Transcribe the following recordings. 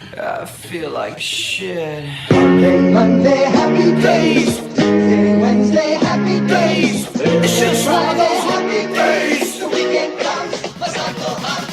I feel like shit. Monday, happy days. Tuesday, Wednesday, happy days. It's just one of those happy days. The weekend comes, let's not go home.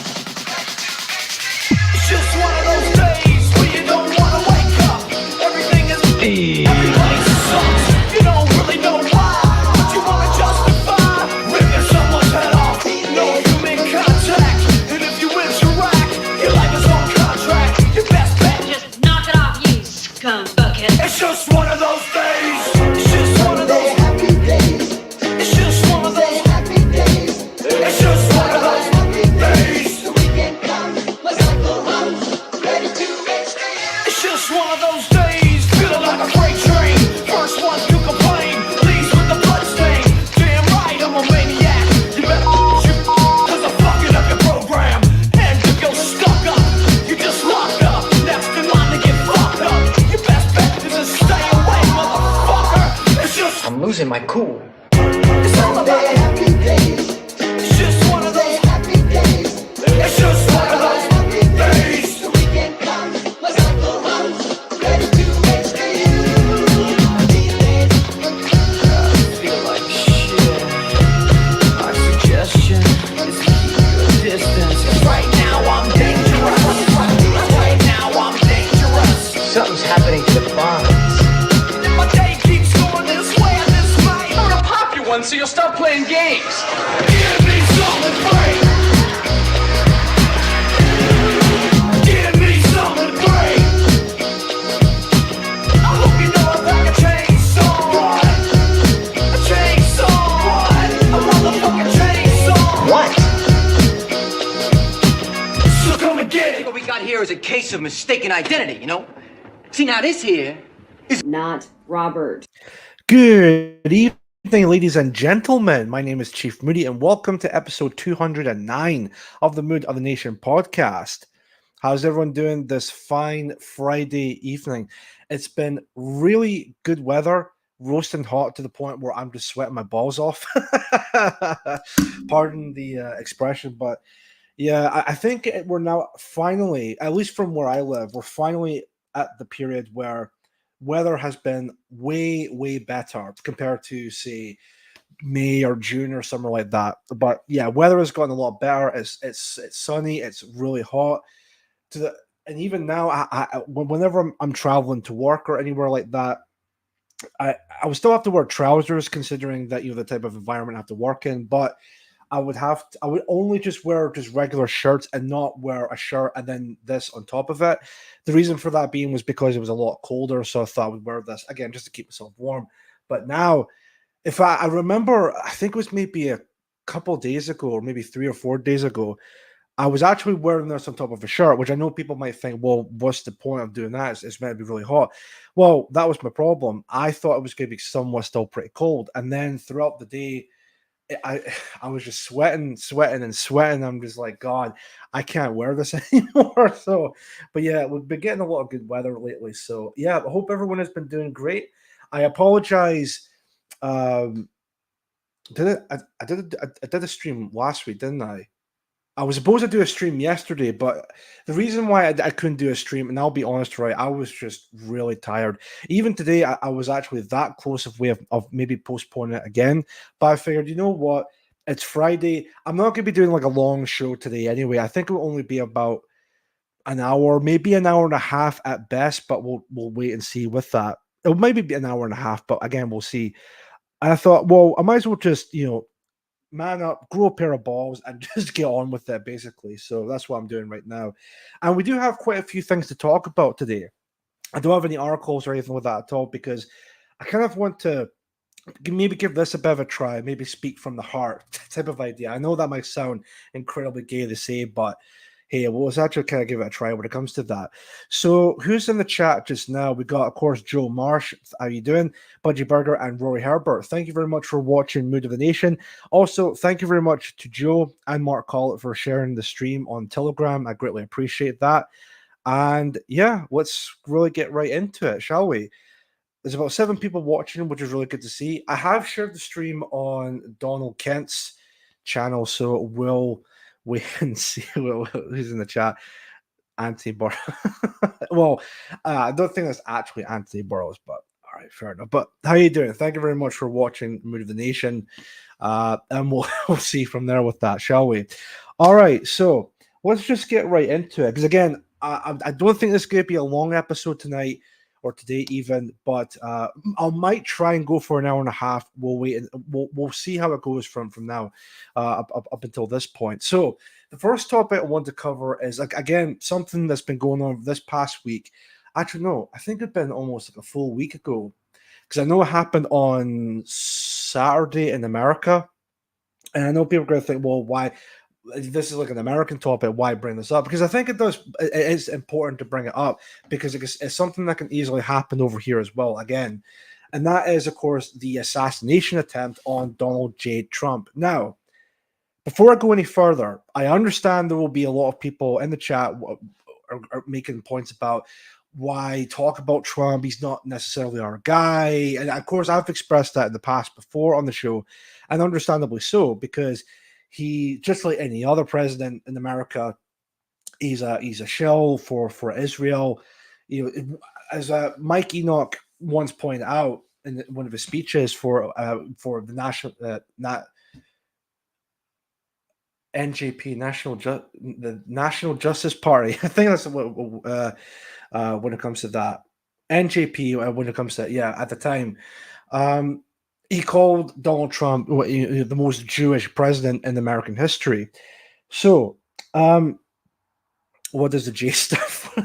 It's just one of those days where you don't wanna wake up. Everything is everybody sucks. You don't really know why, but you wanna justify ripping someone's head off. No human contact, and if you interact, your life is on contract. Your best bet, Just knock it off, you scum bucket. it's just one of those days. It's just one of those. Happy days. It's just one of those. Happy days. It's just one of those days. The weekend comes, let's not go home. Ready to make stand. It's just one of those days, feeling like a freight train. First one to complain, leaves with the blood stain. Damn right, I'm a maniac. You better shoot, cause I'm fucking up your program. And if you're stuck up, you just locked up. Next in line to get fucked up. Your best bet is to stay away, motherfucker. It's just, I'm losing my cool. it's all about it. Happy days. It's just one of those, Happy days. it's just one of those days. The weekend comes, let's not go home. Ready to make stand. Feel like shit. My suggestion is to keep your distance. 'Cause right now I'm dangerous. Right now I'm dangerous. Something's happening to the bonds. My day keeps going this way and this way. I'm gonna pop you one so you'll stop playing games. Give me something great. Give me something great. I hope you know I pack a chainsaw. A chainsaw. A motherfucking chainsaw. What? So come and get it. What we got here is a case of mistaken identity, you know? See, now this here, Not Robert. Good evening, ladies and gentlemen. My name is Chief Moody, and welcome to episode 209 of the Mood of the Nation podcast. How's everyone doing this fine Friday evening? It's been really good weather, roasting hot to the point where I'm just sweating my balls off. Pardon the expression, but yeah, I think we're now finally, at least from where I live, we're finally at the period where weather has been way better compared to, say, May or June or somewhere like that. But yeah, weather has gotten a lot better. It's sunny. It's really hot. And even now, whenever I'm traveling to work or anywhere like that, I would still have to wear trousers, considering that the type of environment I have to work in. But I would only just wear just regular shirts and not wear a shirt and then this on top of it. The reason for that being was because it was a lot colder, so I thought I would wear this again just to keep myself warm. But now, if I remember, I think it was maybe a couple days ago, or maybe 3 or 4 days ago, I was actually wearing this on top of a shirt, which I know people might think, well, what's the point of doing that? It's meant to be really hot. Well, that was my problem. I thought it was going to be somewhat still pretty cold, and then throughout the day, I I was just sweating. I'm just like, God, I can't wear this anymore. So, but yeah, we've been getting a lot of good weather lately. So yeah, I hope everyone has been doing great. I apologize. Um, I did a stream last week, didn't I? I was supposed to do a stream yesterday, but the reason why I couldn't do a stream, and I'll be honest, right, I was just really tired. Even today, I was actually that close of way of maybe postponing it again. But I figured, you know what? It's Friday. I'm not going to be doing like a long show today anyway. I think it will only be about an hour, maybe an hour and a half at best, but we'll wait and see with that. It'll maybe be an hour and a half, but again, we'll see. And I thought, well, I might as well just, man up, grow a pair of balls, and just get on with it, basically. So that's what I'm doing right now. And we do have quite a few things to talk about today. I don't have any articles or anything with that at all because I kind of want to maybe give this a bit of a try, maybe speak from the heart type of idea. I know that might sound incredibly gay to say, but hey, well, let's actually kind of give it a try when it comes to that. So, who's in the chat just now? We got, of course, Joe Marsh. How you doing? Budgie Burger and Rory Herbert. Thank you very much for watching Mood of the Nation. Also, thank you very much to Joe and Mark Collett for sharing the stream on Telegram. I greatly appreciate that. And yeah, let's really get right into it, shall we? There's about 7 people watching, which is really good to see. I have shared the stream on Donald Kent's channel, so we'll wait and see who's in the chat. Anthony Burrows. Well, I don't think that's actually Anthony Burrows, but all right, fair enough. But how you doing? Thank you very much for watching Mood of the Nation. And we'll, we'll see from there with that, shall we? All right, so let's just get right into it. Because again, I don't think this is going to be a long episode tonight or today even, but I might try and go for an hour and a half. We'll wait and we'll see how it goes from now up until this point. So the first topic I want to cover is, like, again, something that's been going on this past week. Actually, no, I think it's been almost like a full week ago, because I know it happened on Saturday in America. And I know people are going to think, well, why? This is like an American topic. Why bring this up? Because I think it is important to bring it up, because it's something that can easily happen over here as well. Again, and that is, of course, the assassination attempt on Donald J. Trump. Now, before I go any further, I understand there will be a lot of people in the chat are making points about why talk about Trump. He's not necessarily our guy. And of course, I've expressed that in the past before on the show, and understandably so, because he, just like any other president in America, he's a shell for Israel. You know, as Mike Enoch once pointed out in one of his speeches for the national NJP, the National Justice Party. I think that's what when it comes to that. NJP, when it comes to, yeah, at the time, he called Donald Trump the most Jewish president in American history. So, what does the J stuff?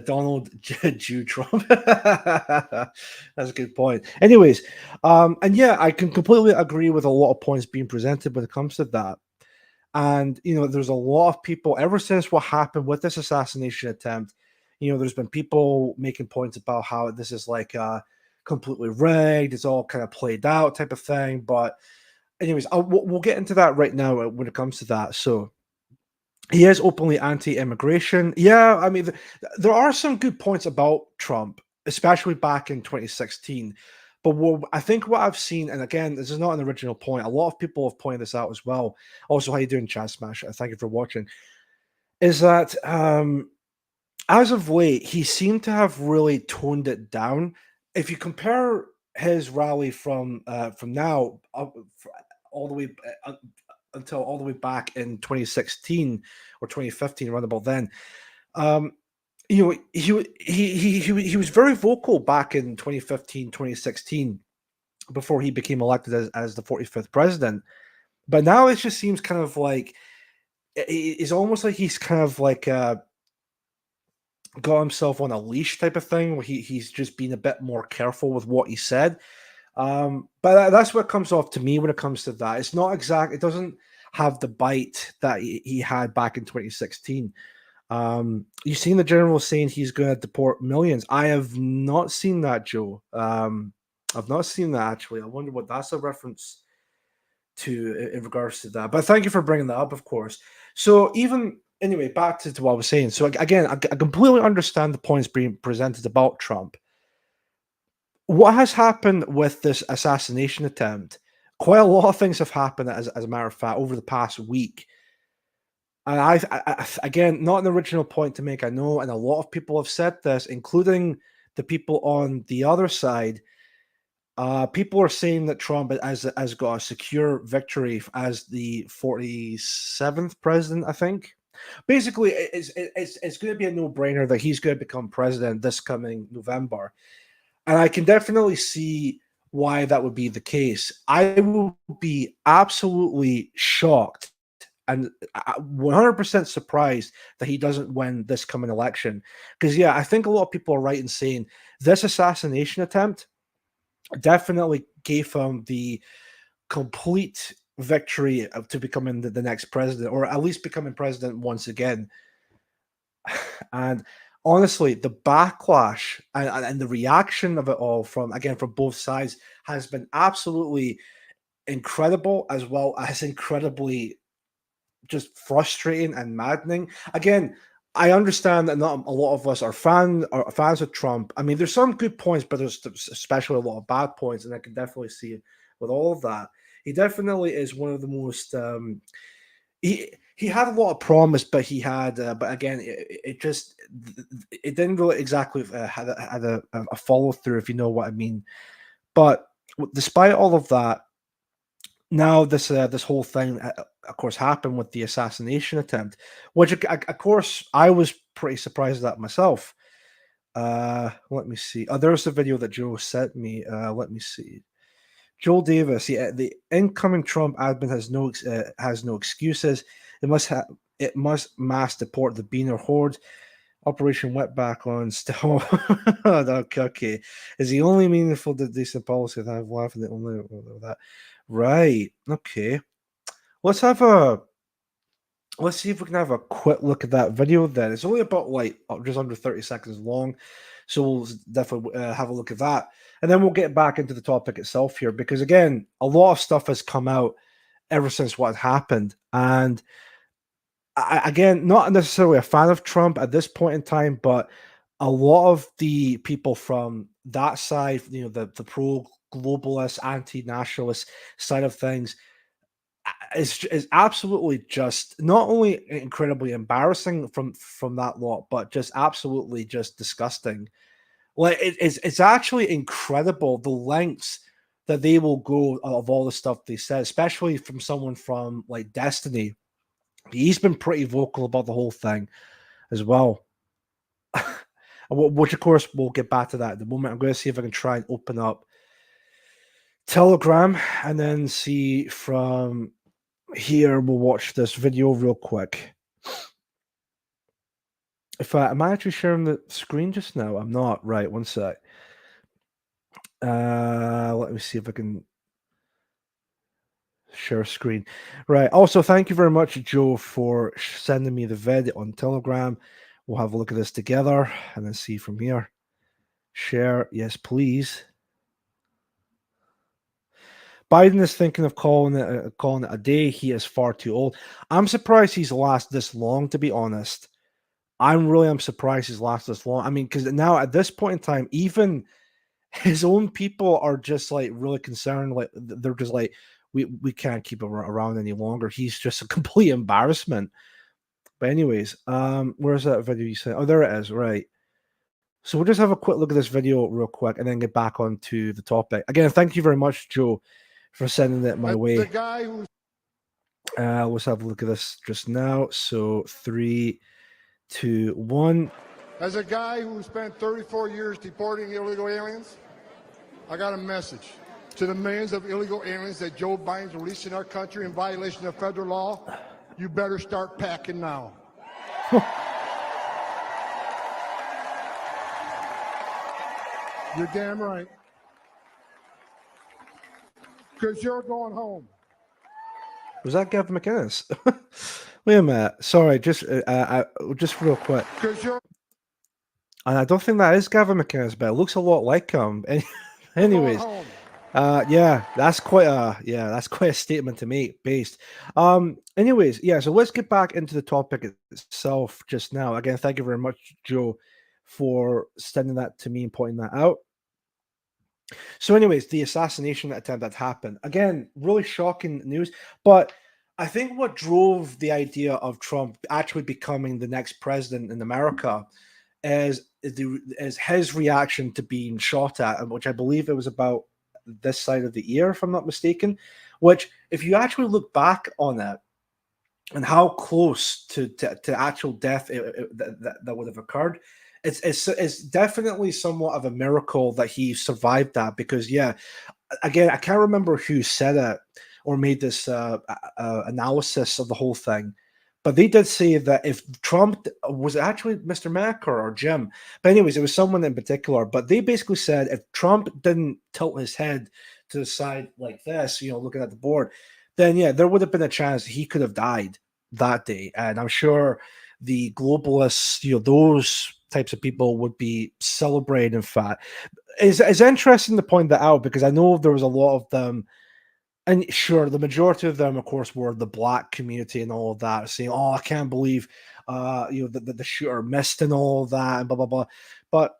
Donald Jew Trump. That's a good point. Anyways, and yeah, I can completely agree with a lot of points being presented when it comes to that. And, you know, there's a lot of people, ever since what happened with this assassination attempt, you know, there's been people making points about how this is like completely rigged, it's all kind of played out type of thing. But anyways, we'll get into that right now when it comes to that. So he is openly anti-immigration. Yeah, I mean, there are some good points about Trump, especially back in 2016. But I think what I've seen, and again, this is not an original point, a lot of people have pointed this out as well. Also, how you doing, Chad Smash? Thank you for watching. Is that as of late, he seemed to have really toned it down. If you compare his rally from now all the way until all the way back in 2016 or 2015, around about then, you know, he was very vocal back in 2015, 2016, before he became elected as the 45th president. But now it just seems kind of like it's almost like he's kind of like got himself on a leash type of thing, where he's just being a bit more careful with what he said. But that's what comes off to me when it comes to that. It's not exact. It doesn't have the bite that he had back in 2016. You've seen the general saying he's going to deport millions. I have not seen that, Joe. I've not seen that, actually. I wonder what that's a reference to in regards to that. But thank you for bringing that up, of course. So anyway, back to what I was saying. So again, I completely understand the points being presented about Trump. What has happened with this assassination attempt? Quite a lot of things have happened, as a matter of fact, over the past week. And I again, not an original point to make, I know, and a lot of people have said this, including the people on the other side. People are saying that Trump has got a secure victory as the 47th president, I think. Basically, it's going to be a no-brainer that he's going to become president this coming November. And I can definitely see why that would be the case. I will be absolutely shocked and 100% surprised that he doesn't win this coming election. Because, yeah, I think a lot of people are right in saying this assassination attempt definitely gave him the complete victory to becoming the next president, or at least becoming president once again. And honestly, the backlash and the reaction of it all from both sides has been absolutely incredible, as well as incredibly just frustrating and maddening. Again, I understand that not a lot of us are fans of Trump. I mean, there's some good points, but there's especially a lot of bad points, and I can definitely see it with all of that. He definitely is one of the most he had a lot of promise, but he had, but again, it just it didn't really exactly had a follow through, if you know what I mean. But despite all of that, now this whole thing, of course, happened with the assassination attempt, which of course I was pretty surprised at myself. Let me see. Oh, there's a video that Joe sent me. Let me see. Joel Davis, yeah, the incoming Trump admin has no excuses. It must mass deport the Beaner horde. Operation Wetback on still. Okay, is the only meaningful decent policy that I've left, and the only that. Right. Okay. Let's see if we can have a quick look at that video. Then it's only about like just under 30 seconds long, so we'll definitely have a look at that. And then we'll get back into the topic itself here, because again, a lot of stuff has come out ever since what happened. And again, not necessarily a fan of Trump at this point in time, but a lot of the people from that side, the pro-globalist, anti-nationalist side of things, is absolutely just not only incredibly embarrassing from that lot, but just absolutely just disgusting. Like it's actually incredible the lengths that they will go of all the stuff they said, especially from someone from like Destiny. He's been pretty vocal about the whole thing as well. Which of course we'll get back to that at the moment. I'm going to see if I can try and open up Telegram and then see from here. We'll watch this video real quick. Am I actually sharing the screen just now? I'm not. Right, one sec. Let me see if I can share screen. Right. Also, thank you very much, Joe, for sending me the vid on Telegram. We'll have a look at this together and then see from here. Share. Yes, please. Biden is thinking of calling it a day. He is far too old. I'm surprised he's lasted this long, to be honest. I'm surprised he's lasted this long. I mean, because now at this point in time, even his own people are just like really concerned. Like they're just like, we can't keep him around any longer. He's just a complete embarrassment. But anyways, where's that video you said? Oh, there it is. Right. So we'll just have a quick look at this video real quick and then get back onto the topic. Again, thank you very much, Joe, for sending it my way. The guy who's let's have a look at this just now. So 3, 2, 1. As a guy who spent 34 years deporting illegal aliens, I got a message to the millions of illegal aliens that Joe Biden's releasing our country in violation of federal law. You better start packing now. You're damn right. Because you're going home. Was that Gavin McInnes? Wait a minute. Sorry, just real quick. Because you're And I don't think that is Gavin McInnes, but it looks a lot like him. Anyways, going home. that's quite a statement to make. Based. Anyways, yeah. So let's get back into the topic itself just now. Again, thank you very much, Joe, for sending that to me and pointing that out. So, anyways, the assassination attempt that happened, again, really shocking news. But I think what drove the idea of Trump actually becoming the next president in America is his reaction to being shot at, which I believe it was about this side of the ear, if I'm not mistaken. Which, if you actually look back on it and how close to actual death that would have occurred, it's definitely somewhat of a miracle that he survived that, because again, I can't remember who said it or made this analysis of the whole thing, but they did say that if Trump was actually Mr. Mack or Jim, but anyways, it was someone in particular, but they basically said if Trump didn't tilt his head to the side like this, looking at the board, then there would have been a chance he could have died that day. And I'm sure the globalists, those types of people would be celebrating. In fact, it's interesting to point that out, because I know there was a lot of them, and sure, the majority of them, of course, were the black community and all of that, saying, "Oh, I can't believe, the shooter missed and all of that," and blah blah blah. But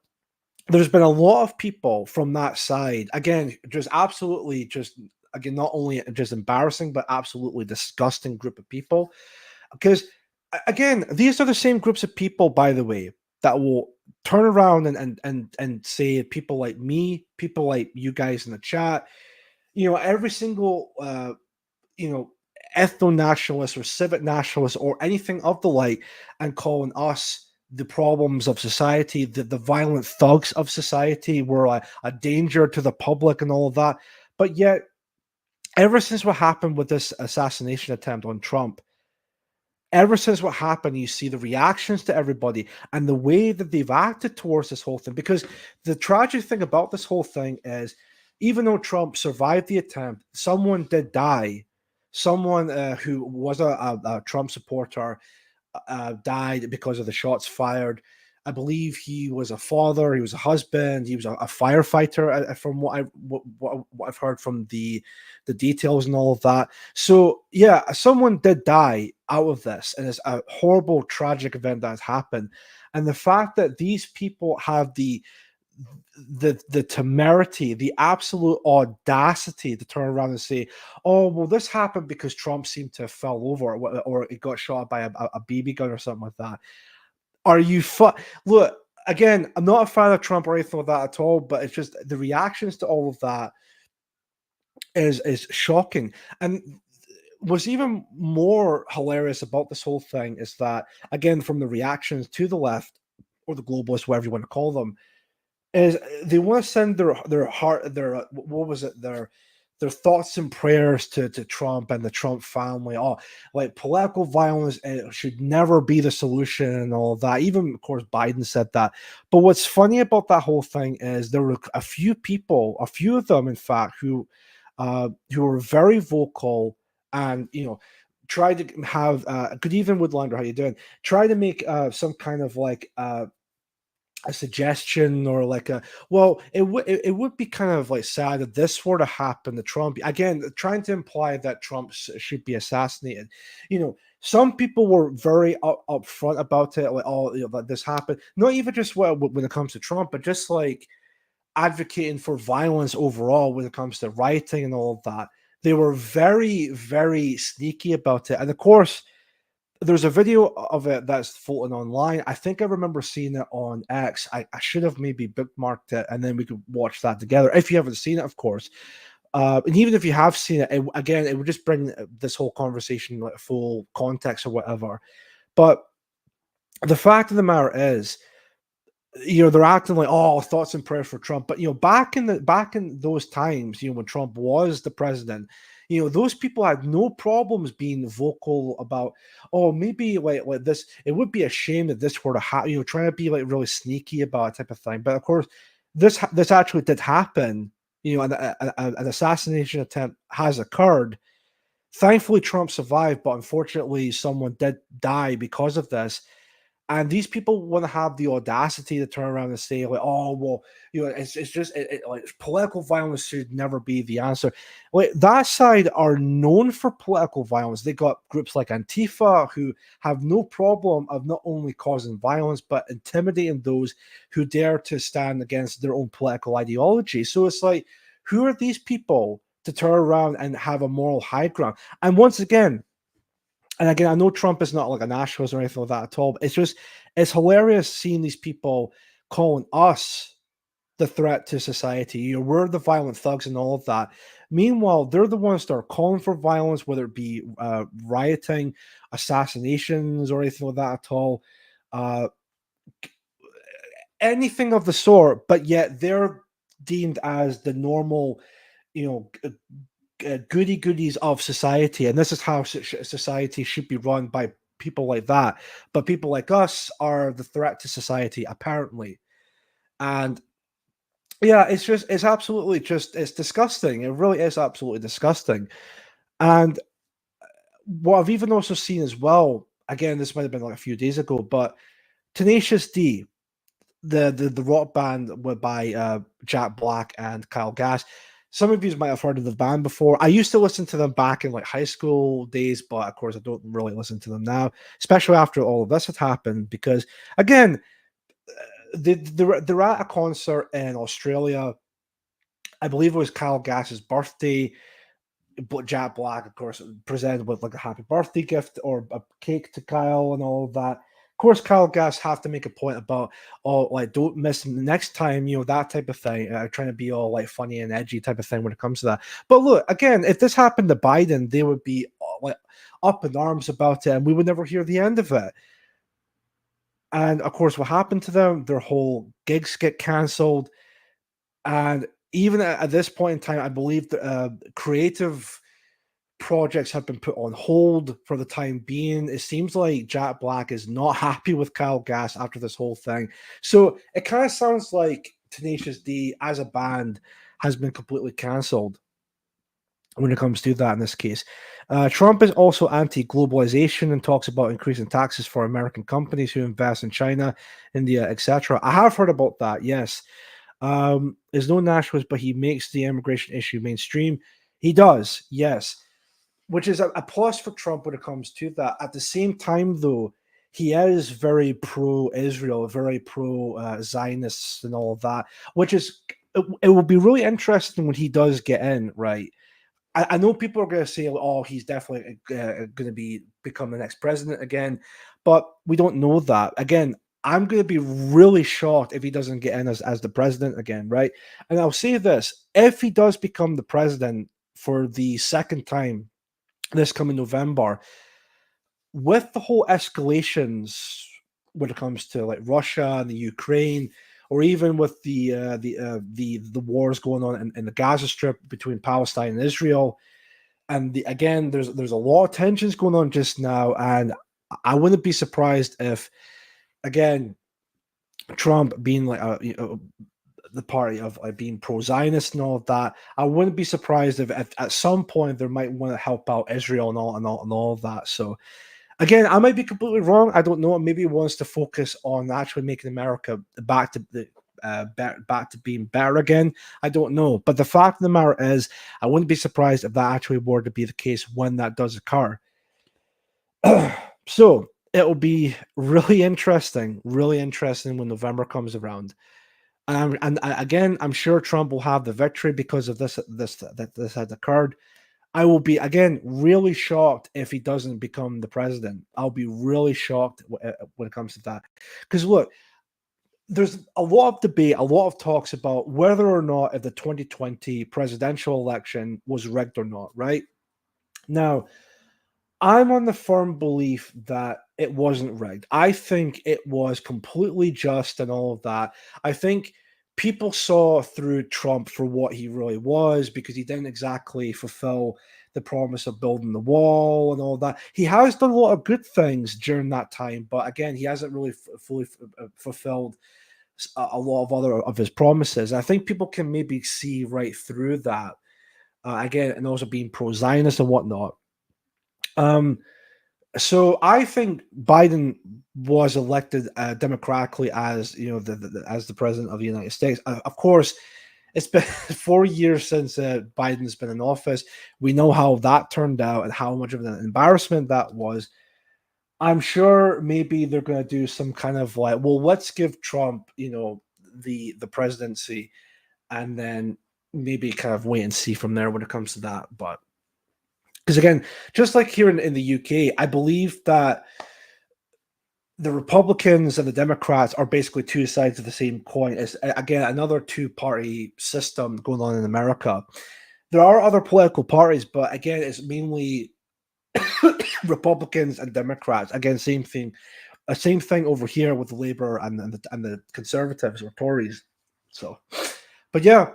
there's been a lot of people from that side, again, just absolutely, just again, not only just embarrassing, but absolutely disgusting group of people. Because again, these are the same groups of people, by the way, that will turn around and say people like me, people like you guys in the chat, every single ethno nationalist or civic nationalist or anything of the like, and calling us the problems of society, the violent thugs of society, we're a danger to the public and all of that. But yet, ever since what happened with this assassination attempt on Trump, ever since what happened, you see the reactions to everybody and the way that they've acted towards this whole thing. Because the tragic thing about this whole thing is, even though Trump survived the attempt, someone did die. Someone who was a Trump supporter died because of the shots fired. I believe he was a father, he was a husband, he was a firefighter, from what I've heard from the details and all of that. So yeah, someone did die out of this, and it's a horrible, tragic event that has happened. And the fact that these people have the temerity, the absolute audacity to turn around and say, "Oh, well, this happened because Trump seemed to have fell over, or it got shot by a BB gun or something like that." Are you Look, again, I'm not a fan of Trump or anything like that at all, but it's just the reactions to all of that is shocking. And what's even more hilarious about this whole thing is that, again, from the reactions to the left or the globalists, whatever you want to call them, is they want to send their heart, their thoughts and prayers to Trump and the Trump family. Oh, like political violence should never be the solution and all of that. Even, of course, Biden said that. But what's funny about that whole thing is there were a few people, a few of them, in fact, who were very vocal and, tried to have, good evening, Woodlander, how you doing? Try to make some kind of like, a suggestion, or like it would be kind of like sad if this were to happen to Trump again, trying to imply that Trump should be assassinated. Some people were very upfront about it, like, oh, that this happened, not even just when it comes to Trump, but just like advocating for violence overall when it comes to rioting and all of that. They were very, very sneaky about it. And of course, there's a video of it that's floating online. I think I remember seeing it on X. I should have maybe bookmarked it, and then we could watch that together. If you haven't seen it, of course. And even if you have seen it, again, it would just bring this whole conversation like full context or whatever. But the fact of the matter is, they're acting like, oh, thoughts and prayers for Trump. But back in those times, when Trump was the president, those people had no problems being vocal about, oh, maybe like this, it would be a shame that this were to happen, trying to be like really sneaky about it type of thing. But of course, this actually did happen, and an assassination attempt has occurred. Thankfully, Trump survived, but unfortunately, someone did die because of this. And these people want to have the audacity to turn around and say, like, oh, well, it's just like political violence should never be the answer. Like, that side are known for political violence. They got groups like Antifa who have no problem of not only causing violence, but intimidating those who dare to stand against their own political ideology. So it's like, who are these people to turn around and have a moral high ground? And once again, I know Trump is not like a nationalist or anything like that at all, but it's hilarious seeing these people calling us the threat to society. We're the violent thugs and all of that. Meanwhile, they're the ones that are calling for violence, whether it be rioting, assassinations, or anything like that at all. Anything of the sort, but yet they're deemed as the normal, goody goodies of society, and this is how society should be run, by people like that. But people like us are the threat to society, apparently. And yeah, it's disgusting. It really is absolutely disgusting. And what I've even also seen as well, again, this might have been like a few days ago, but Tenacious D, the rock band by Jack Black and Kyle Gass. Some of you might have heard of the band before. I used to listen to them back in like high school days, but of course I don't really listen to them now, especially after all of this had happened. Because again, they're at a concert in Australia. I believe it was Kyle Gass's birthday. but Jack Black, of course, presented with like a happy birthday gift or a cake to Kyle and all of that. Of course, Kyle Gass have to make a point about, oh, like, don't miss him next time, that type of thing. Trying to be all like funny and edgy type of thing when it comes to that. But look, again, if this happened to Biden, they would be like up in arms about it, and we would never hear the end of it. And of course, what happened to them? Their whole gigs get canceled, and even at this point in time, I believe the creative projects have been put on hold for the time being. It seems like Jack Black is not happy with Kyle Gass after this whole thing. So it kind of sounds like Tenacious D as a band has been completely cancelled when it comes to that in this case. Trump is also anti-globalization and talks about increasing taxes for American companies who invest in China, India, etc. I have heard about that, yes. Is no nationalist, but he makes the immigration issue mainstream. He does, yes. Which is a plus for Trump when it comes to that. At the same time, though, he is very pro-Israel, very pro-Zionists and all of that, which is, it will be really interesting when he does get in, right? I know people are going to say, oh, he's definitely going to become the next president again, but we don't know that. Again, I'm going to be really shocked if he doesn't get in as the president again, right? And I'll say this, if he does become the president for the second time this coming November, with the whole escalations when it comes to like Russia and the Ukraine, or even with the wars going on in the Gaza Strip between Palestine and Israel, and again, there's a lot of tensions going on just now, and I wouldn't be surprised if, again, Trump being like the party of being pro-Zionist and all of that, I wouldn't be surprised if at some point they might want to help out Israel and all of that. So again, I might be completely wrong. I don't know. Maybe he wants to focus on actually making America back to being better again. I don't know. But the fact of the matter is, I wouldn't be surprised if that actually were to be the case when that does occur. So it will be really interesting when November comes around. And again, I'm sure Trump will have the victory because of this had occurred. I will be, again, really shocked if he doesn't become the president. I'll be really shocked when it comes to that. Because look, there's a lot of debate, a lot of talks about whether or not if the 2020 presidential election was rigged or not, right? Now, I'm on the firm belief that it wasn't rigged. I think it was completely just and all of that. I think people saw through Trump for what he really was because he didn't exactly fulfill the promise of building the wall and all that. He has done a lot of good things during that time, but again, he hasn't really fully fulfilled a lot of other of his promises. I think people can maybe see right through that. Again, and also being pro-Zionist and whatnot. So I think Biden was elected democratically as as the president of the United States. Of course, it's been 4 years since Biden's been in office. We know how that turned out and how much of an embarrassment that was. I'm sure maybe they're going to do some kind of like, well, let's give Trump, the presidency, and then maybe kind of wait and see from there when it comes to that. But because again, just like here in the UK, I believe that the Republicans and the Democrats are basically two sides of the same coin. It's, again, another two-party system going on in America. There are other political parties, but again, it's mainly Republicans and Democrats. Again, same thing. Same thing over here with the Labour and the Conservatives or Tories. So, but yeah,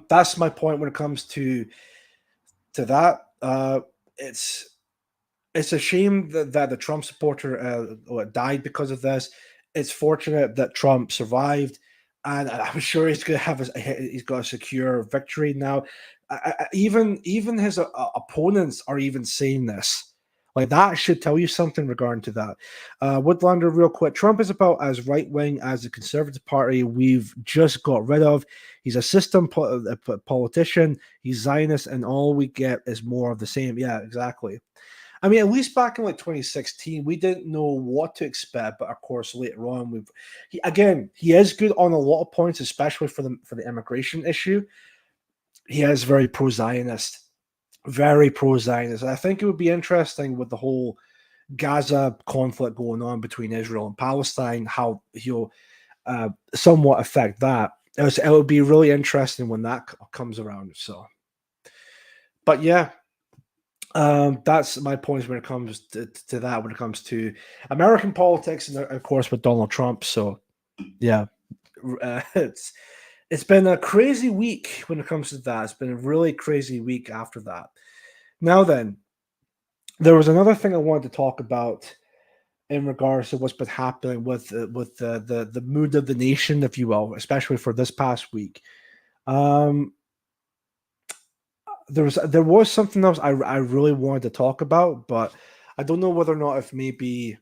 that's my point when it comes to that. It's a shame that the Trump supporter died because of this. It's fortunate that Trump survived, and I'm sure he's going to he's got a secure victory now. Even his opponents are even saying this. Like, that should tell you something regarding to that. Woodlander, real quick. Trump is about as right-wing as the Conservative Party we've just got rid of. He's a system politician. He's Zionist, and all we get is more of the same. Yeah, exactly. I mean, at least back in like 2016, we didn't know what to expect. But of course, later on, he is good on a lot of points, especially for the immigration issue. He is very pro-Zionist. very pro-Zionist. I think it would be interesting with the whole Gaza conflict going on between Israel and Palestine, how he'll somewhat affect that. It would be really interesting when that comes around. So, but yeah, that's my points when it comes to that. When it comes to American politics, and of course with Donald Trump. So, yeah, it's been a crazy week when it comes to that. It's been a really crazy week after that. Now then, there was another thing I wanted to talk about in regards to what's been happening with the mood of the nation, if you will, especially for this past week. There was something else I really wanted to talk about, but I don't know whether or not if maybe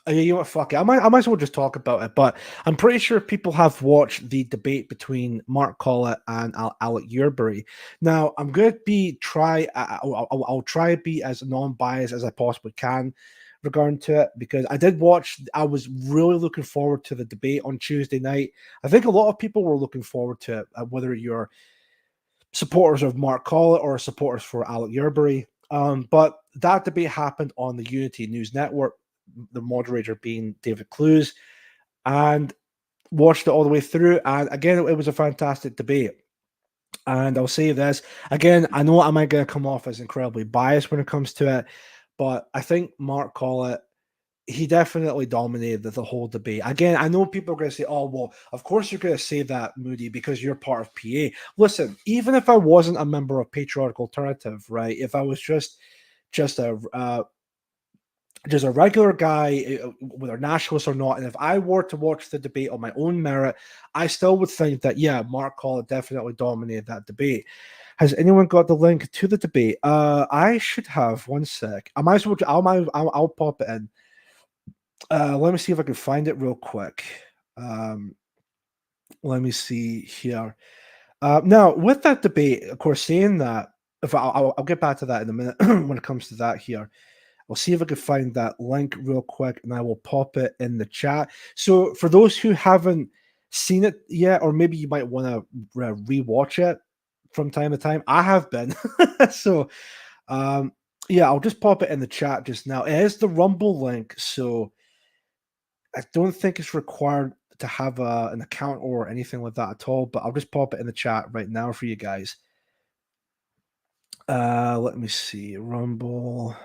you know what, fuck it. I might as well just talk about it. But I'm pretty sure people have watched the debate between Mark Collett and Alec Yerbury. Now I'm going to I'll try to be as non-biased as I possibly can regarding to it, because I did watch. I was really looking forward to the debate on Tuesday night. I think a lot of people were looking forward to it, whether you're supporters of Mark Collett or supporters for Alec Yerbury. But that debate happened on the Unity News Network, the moderator being David Clues, and watched it all the way through. And again, it was a fantastic debate. And I'll say this again, I know I might going to come off as incredibly biased when it comes to it, but I think Mark Collett, he definitely dominated the whole debate. Again, I know people are going to say, oh, well, of course you're going to say that, Moody, because you're part of PA. Listen, even if I wasn't a member of Patriotic Alternative, right, if I was just a regular guy, whether nationalist or not, and if I were to watch the debate on my own merit, I still would think that, yeah, Mark Collett definitely dominated that debate. Has anyone got the link to the debate? I should have. One sec. I might as well. I'll pop it in. Let me see if I can find it real quick. Let me see here. Now, with that debate, of course, saying that, if I'll get back to that in a minute when it comes to that here. I'll see if I can find that link real quick, and I will pop it in the chat. So for those who haven't seen it yet, or maybe you might want to rewatch it from time to time, I have been. So, yeah, I'll just pop it in the chat just now. It is the Rumble link, so I don't think it's required to have an account or anything like that at all, but I'll just pop it in the chat right now for you guys. Let me see. Rumble.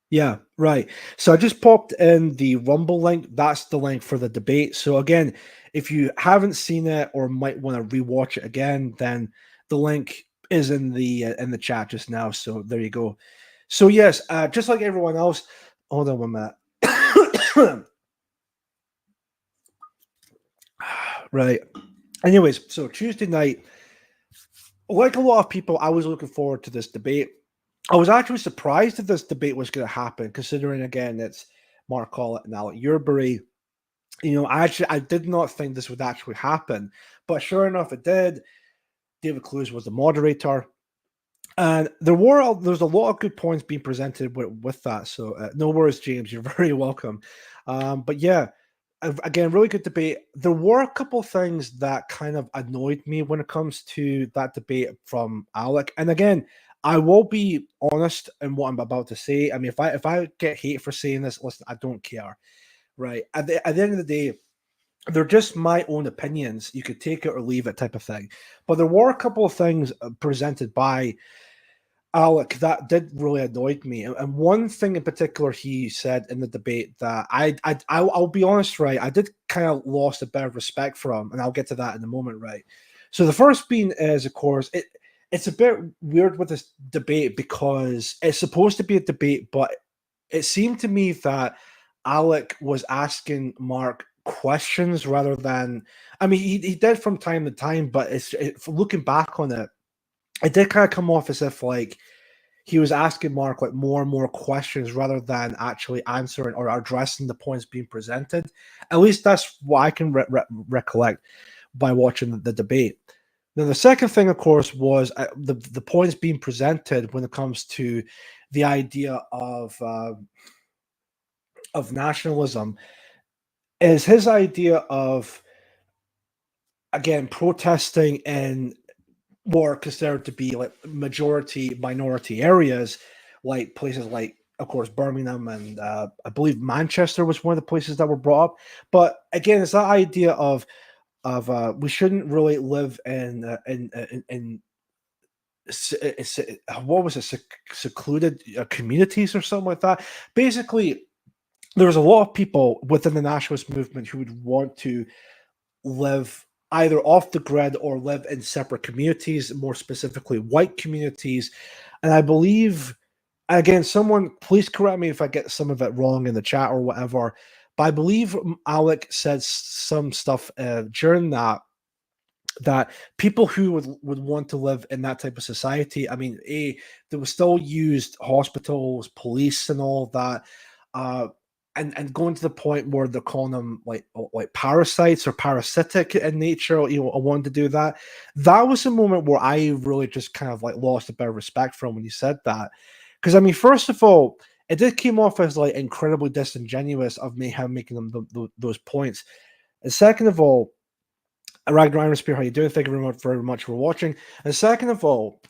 Yeah, right. So I just popped in the Rumble link. That's the link for the debate. So again, if you haven't seen it or might want to rewatch it again, then the link is in the chat just now. So there you go. So yes, just like everyone else. Hold on 1 minute. Right. Anyways, so Tuesday night, like a lot of people, I was looking forward to this debate. I was actually surprised that this debate was going to happen, considering, again, it's Mark Collett and Alec Yerbury. You know, I did not think this would actually happen, but sure enough, it did. David Clues was the moderator, and there's a lot of good points being presented with that. So no worries, James. You're very welcome. But yeah, again, really good debate. There were a couple things that kind of annoyed me when it comes to that debate from Alec, and again, I will be honest in what I'm about to say. I mean, if I get hate for saying this, listen, I don't care, right? At the end of the day, they're just my own opinions. You could take it or leave it, type of thing. But there were a couple of things presented by Alec that did really annoy me, and one thing in particular he said in the debate that I'll be honest, right? I did kind of lost a bit of respect for him, and I'll get to that in a moment, right? So the first being is, of course, it's a bit weird with this debate because it's supposed to be a debate, but it seemed to me that Alec was asking Mark questions rather than, I mean, he did from time to time, but looking back on it, it did kind of come off as if like he was asking Mark like more and more questions rather than actually answering or addressing the points being presented. At least that's what I can recollect by watching the debate. Now, the second thing, of course, was the points being presented when it comes to the idea of nationalism is his idea of, again, protesting in were considered to be like majority minority areas, like places like, of course, Birmingham and I believe Manchester was one of the places that were brought up. But again, it's that idea of we shouldn't really live in what was it, secluded communities or something like that. Basically, there was a lot of people within the nationalist movement who would want to live either off the grid or live in separate communities, more specifically white communities. And I believe, again, someone please correct me if I get some of it wrong in the chat or whatever, but I believe Alec said some stuff during that people who would want to live in that type of society, I mean, they were still used hospitals, police, and all that, and going to the point where they're calling them like parasites or parasitic in nature. You know, I wanted to do that. That was a moment where I really just kind of like lost a bit of respect from when you said that, because I mean, first of all, it did came off as like incredibly disingenuous of me making them those points, and second of all, Ragnar Spear, how you doing? Thank you very much for watching. And second of all,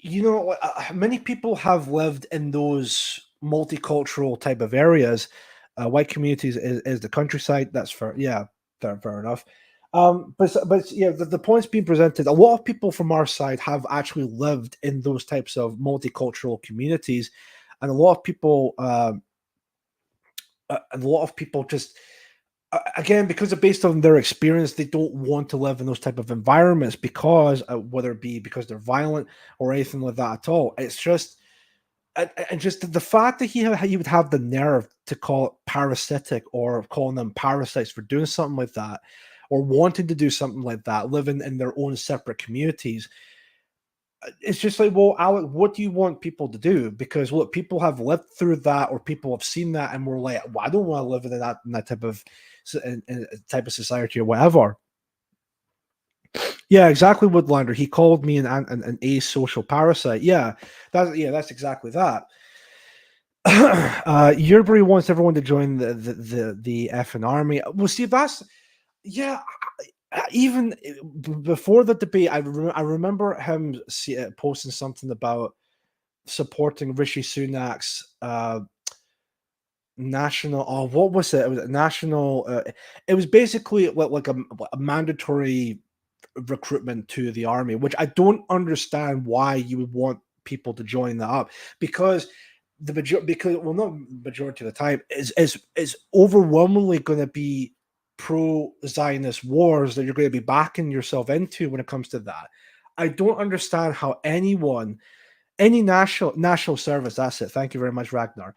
you know, many people have lived in those multicultural type of areas. White communities is the countryside. That's fair. Yeah, fair enough. But yeah, the points being presented, a lot of people from our side have actually lived in those types of multicultural communities, and a lot of people, just again, because of based on their experience, they don't want to live in those type of environments because whether it be because they're violent or anything like that at all. It's just and just the fact that he would have the nerve to call it parasitic or calling them parasites for doing something like that or wanting to do something like that, living in their own separate communities. It's just like, well, Alec, what do you want people to do? Because look, people have lived through that, or people have seen that, and we're like, well, I don't want to live in that type of society or whatever. Yeah, exactly, Woodlander. He called me an asocial parasite. Yeah, that's exactly that. Yerbury wants everyone to join the effing army. Well, see, that's even before the debate, I remember him posting something about supporting Rishi Sunak's national. Oh, what was it? It was a national. It was basically like a mandatory recruitment to the army, which I don't understand why you would want people to join that up, because not majority of the time is overwhelmingly going to be pro-Zionist wars that you're going to be backing yourself into when it comes to that. I don't understand how any national service, that's it. Thank you very much, Ragnar.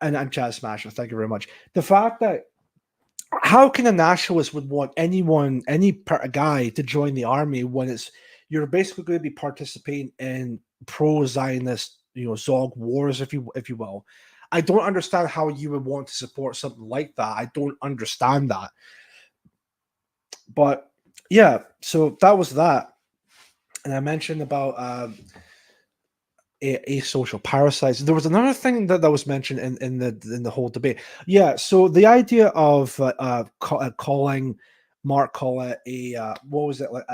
And Chad Smasher, thank you very much. The fact that how can a nationalist would want any guy to join the army when you're basically going to be participating in pro-Zionist, Zog wars, if you will. I don't understand how you would want to support something like that. I don't understand that. But yeah, so that was that. And I mentioned about asocial parasites. There was another thing that was mentioned in the whole debate. Yeah, so the idea of calling Mark Collett what was it, like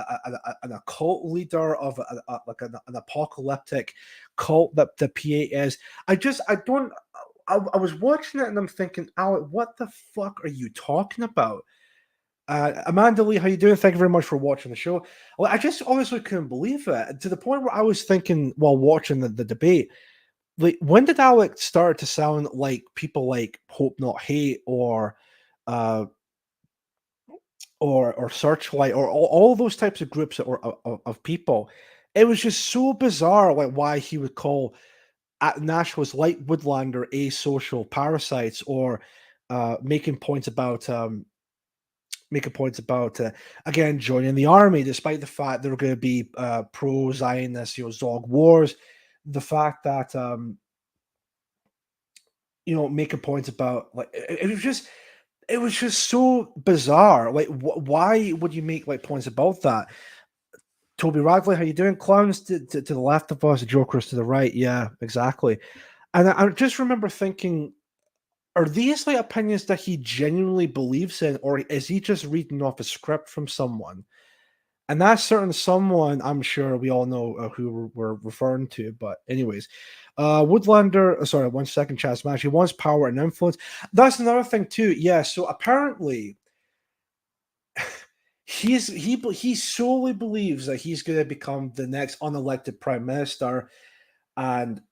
an occult leader of an apocalyptic cult that the PA is. I was watching it and I'm thinking, Alec, what the fuck are you talking about? Amanda Lee, how you doing? Thank you very much for watching the show. Well, I just honestly couldn't believe it, to the point where I was thinking while watching the debate, like, when did Alec start to sound like people like Hope Not Hate or Searchlight or all those types of groups of people? It was just so bizarre, like why he would call nationalists like Woodlander asocial parasites, or making points about again joining the army, despite the fact there were going to be pro-Zionist, Zog wars. The fact that making points about, like, it was just so bizarre. Like, why would you make like points about that? Toby Radley, how you doing? Clowns to the left of us, jokers to the right. Yeah, exactly. And I just remember thinking, are these like opinions that he genuinely believes in, or is he just reading off a script from someone? And that's certain someone, I'm sure we all know who we're referring to. But anyways, Woodlander, sorry, 1 second, chat smash. He wants power and influence. That's another thing too. Yeah, so apparently he solely believes that he's going to become the next unelected prime minister, and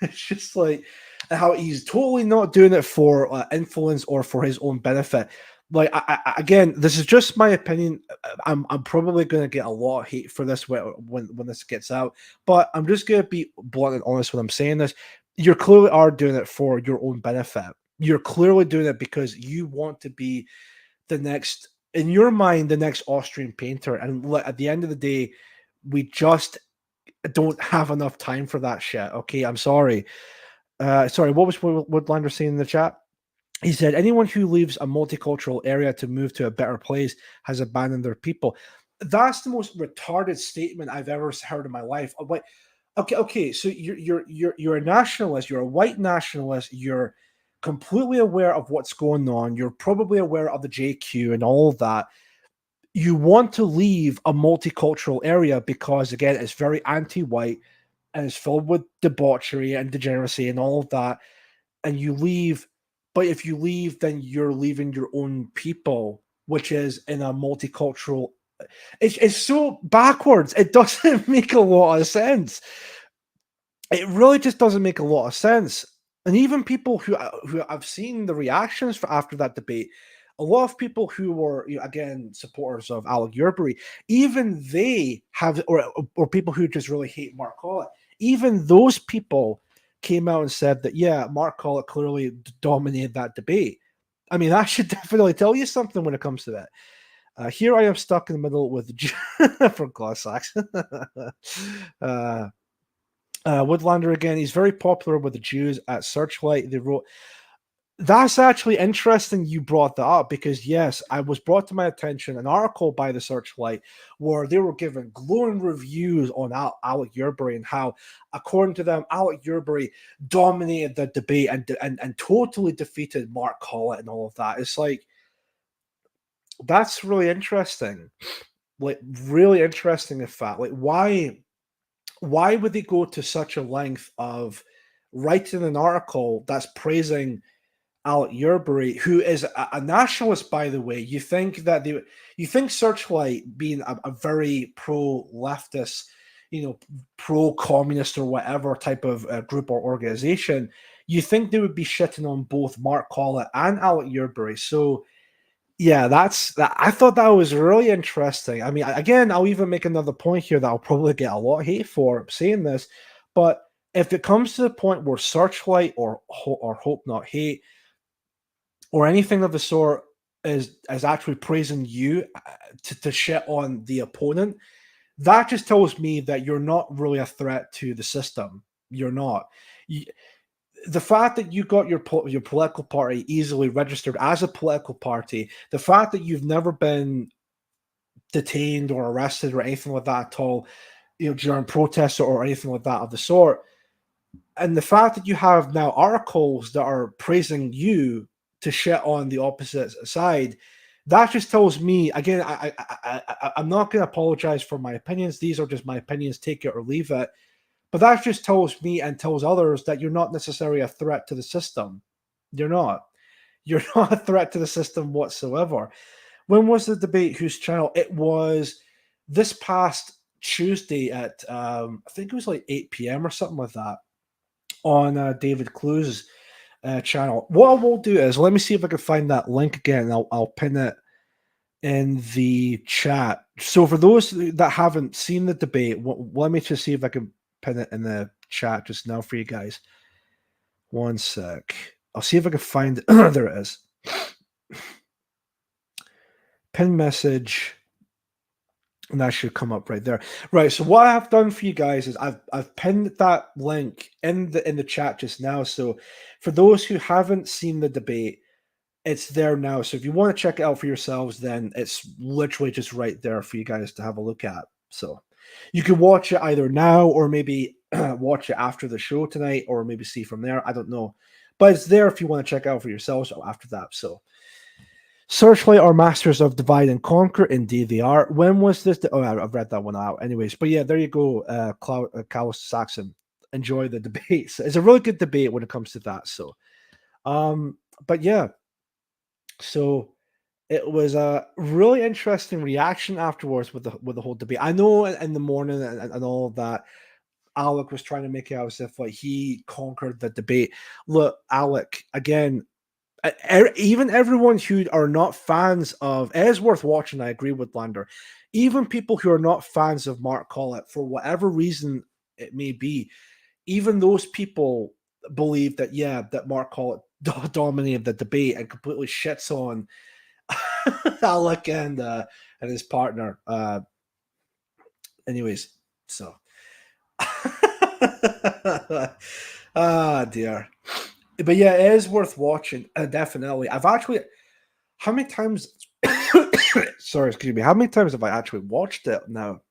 it's just like how he's totally not doing it for influence or for his own benefit. Like again, this is just my opinion. I'm probably going to get a lot of hate for this when this gets out, but I'm just going to be blunt and honest when I'm saying this. You clearly are doing it for your own benefit. You're clearly doing it because you want to be the next, in your mind, the next Austrian painter. And at the end of the day, we just don't have enough time for that shit. Okay, I'm sorry. Sorry, what was Woodlander saying in the chat? He said, anyone who leaves a multicultural area to move to a better place has abandoned their people. That's the most retarded statement I've ever heard in my life. Like, okay, so you're a nationalist, you're a white nationalist, you're completely aware of what's going on, you're probably aware of the JQ and all of that. You want to leave a multicultural area because, again, it's very anti-white and it's filled with debauchery and degeneracy and all of that, and you leave. But if you leave, then you're leaving your own people, which is in a multicultural. It's so backwards. It doesn't make a lot of sense. It really just doesn't make a lot of sense. And even people who I've seen the reactions for after that debate, a lot of people who were, again, supporters of Alec Yerbury, even they have, or people who just really hate Mark Collett, even those people came out and said that, yeah, Mark Collett clearly dominated that debate. I mean, that should definitely tell you something when it comes to that. Here I am stuck in the middle with for God's sakes. Woodlander again, he's very popular with the Jews at Searchlight. They wrote, that's actually interesting you brought that up, because yes, I was brought to my attention an article by the Searchlight where they were giving glowing reviews on Alec Yerbury and how, according to them, Alec Yerbury dominated the debate and totally defeated Mark Collett and all of that. It's like, that's really interesting. Like, really interesting, in fact. Like, why would they go to such a length of writing an article that's praising Alec Yerbury, who is a nationalist, by the way? You think Searchlight, being a very pro-leftist, pro-communist or whatever type of group or organization, you think they would be shitting on both Mark Collett and Alec Yerbury. So, yeah, I thought that was really interesting. I mean, again, I'll even make another point here that I'll probably get a lot of hate for saying this, but if it comes to the point where Searchlight or Hope Not Hate or anything of the sort is actually praising you to shit on the opponent, that just tells me that you're not really a threat to the system. You're not. The fact that you got your political party easily registered as a political party, the fact that you've never been detained or arrested or anything like that at all, during protests or anything like that of the sort, and the fact that you have now articles that are praising you to shit on the opposite side, that just tells me, again, I'm not going to apologize for my opinions. These are just my opinions. Take it or leave it. But that just tells me and tells others that you're not necessarily a threat to the system. You're not. You're not a threat to the system whatsoever. When was the debate? Whose channel? It was this past Tuesday at, I think it was like 8 p.m. or something like that, on David Clue's channel. What I will do is, let me see if I can find that link again. I'll pin it in the chat. So for those that haven't seen the debate, let me just see if I can pin it in the chat just now for you guys. 1 sec. I'll see if I can find it. There it is. Pin message. And that should come up right there. Right. So what I've done for you guys is I've pinned that link in the chat just now. So for those who haven't seen the debate, it's there now. So if you want to check it out for yourselves, then it's literally just right there for you guys to have a look at. So you can watch it either now or maybe watch it after the show tonight, or maybe see from there. I don't know. But it's there if you want to check it out for yourselves after that. So Searchlight are masters of divide and conquer. Indeed, they are. When was this? Oh, I've read that one out. Anyways, but yeah, there you go. Carl Saxon. Enjoy the debates. It's a really good debate when it comes to that. So, but yeah, so it was a really interesting reaction afterwards with the whole debate. I know in the morning and all of that, Alec was trying to make it out as if like he conquered the debate. Look, Alec, again, even everyone who are not fans of it is worth watching. I agree with Lander. Even people who are not fans of Mark Collett, for whatever reason it may be, even those people believe that that Mark Collett dominated the debate and completely shits on Alec and his partner. Anyways, so dear. But yeah, it is worth watching. Definitely. I've actually, how many times? Sorry, excuse me. How many times have I actually watched it now?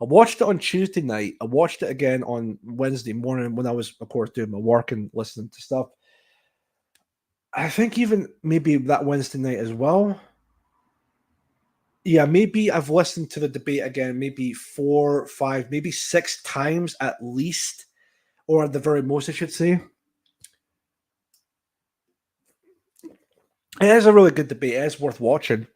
I watched it on Tuesday night. I watched it again on Wednesday morning when I was, of course, doing my work and listening to stuff. I think even maybe that Wednesday night as well. Yeah, maybe I've listened to the debate again, maybe 4, 5, maybe 6 times at least, or at the very most, I should say. It is a really good debate. It is worth watching.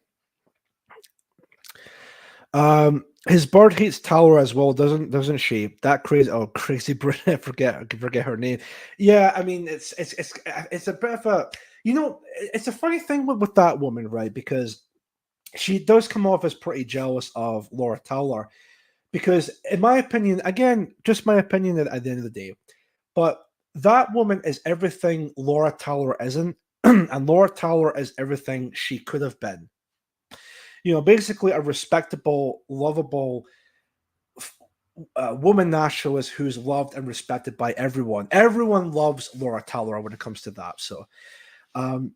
His bird hates Tower as well, doesn't she? That crazy Brit. I forget her name. Yeah, I mean it's a bit of a, it's a funny thing with that woman, right? Because she does come off as pretty jealous of Laura Towler, because in my opinion, again, just my opinion at the end of the day, but that woman is everything Laura Towler isn't, and Laura Towler is everything she could have been. Basically a respectable, lovable woman nationalist who's loved and respected by everyone. Everyone loves Laura Towler when it comes to that. So, and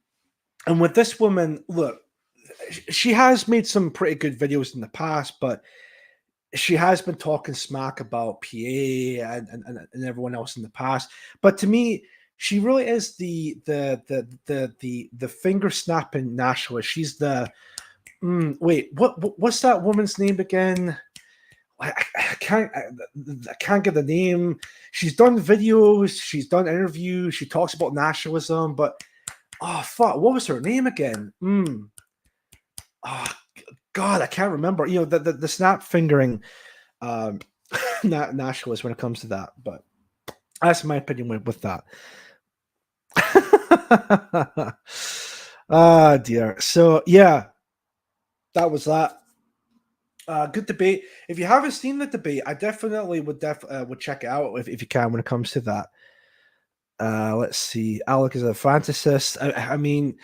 with this woman, look, she has made some pretty good videos in the past, but she has been talking smack about PA and everyone else in the past. But to me, she really is the finger snapping nationalist. She's the what's that woman's name again? I can't get the name. She's done videos, she's done interviews, she talks about nationalism, but what was her name again? Oh God, I can't remember. The snap fingering nationalist when it comes to that, but that's my opinion with that. Dear. So yeah. That was that. Good debate. If you haven't seen the debate, I definitely would check it out if you can when it comes to that. Let's see. Alec is a fantasist. I mean,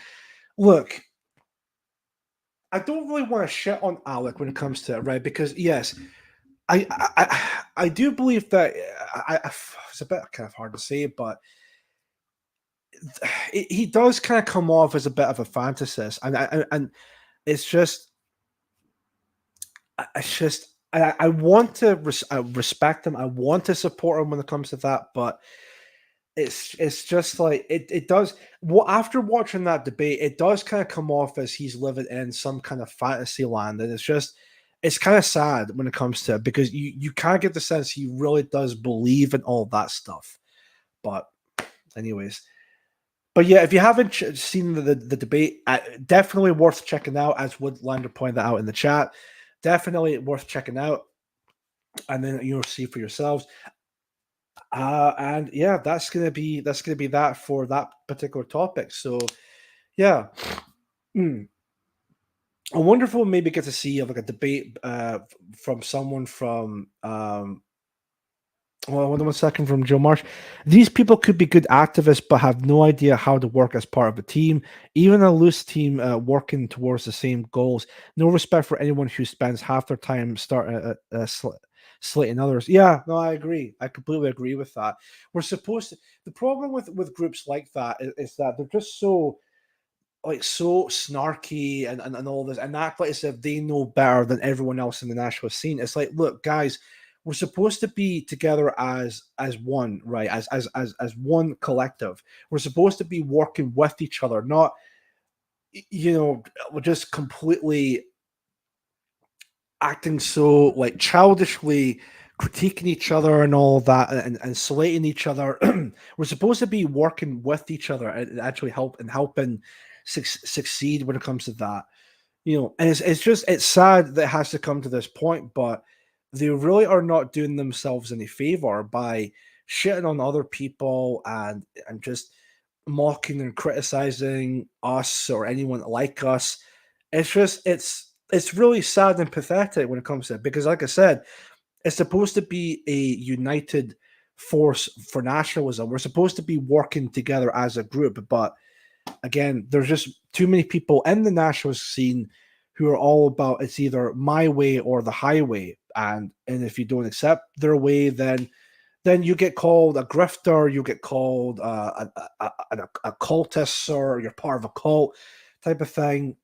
look, I don't really want to shit on Alec when it comes to it, right? Because yes, I do believe that it's a bit kind of hard to say, but he does kind of come off as a bit of a fantasist, and it's just. I want to respect him. I want to support him when it comes to that, but it's just like it does. After watching that debate, it does kind of come off as he's living in some kind of fantasy land, and it's kind of sad when it comes to it, because you kind of get the sense he really does believe in all that stuff. But anyways. But yeah, if you haven't seen the debate, definitely worth checking out, as Woodlander pointed out in the chat. Definitely worth checking out, and then you'll see for yourselves. And yeah, that's gonna be that for that particular topic. So yeah, I wonder if we'll maybe get to see like a debate from someone from one second, from Joe Marsh. These people could be good activists, but have no idea how to work as part of a team, even a loose team working towards the same goals. No respect for anyone who spends half their time slating others. Yeah, no, I agree. I completely agree with that. We're supposed to. The problem with groups like that is that they're just so snarky and all this, and act like as if they know better than everyone else in the nationalist scene. It's like, look, guys. We're supposed to be together as one, right? As one collective. We're supposed to be working with each other, not you know, just completely acting so like childishly critiquing each other and all that and slating each other. We're supposed to be working with each other and actually helping succeed when it comes to that. You know, and it's sad that it has to come to this point, but they really are not doing themselves any favor by shitting on other people and just mocking and criticizing us or anyone like us. It's really sad and pathetic when it comes to it because, like I said, it's supposed to be a united force for nationalism. We're supposed to be working together as a group, but again, there's just too many people in the nationalist scene who are all about it's either my way or the highway, and if you don't accept their way, then you get called a grifter, you get called a cultist, or you're part of a cult type of thing.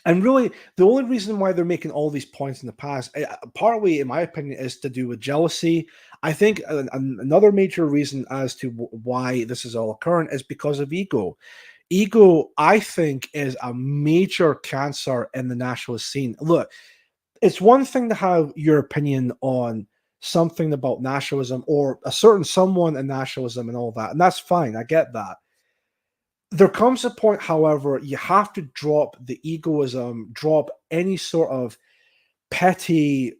And really, the only reason why they're making all these points in the past, partly, in my opinion, is to do with jealousy. I think another major reason as to why this is all occurring is because of ego. Ego, I think, is a major cancer in the nationalist scene. Look, it's one thing to have your opinion on something about nationalism or a certain someone in nationalism and all that, and that's fine. I get that. There comes a point, however, you have to drop the egoism, drop any sort of petty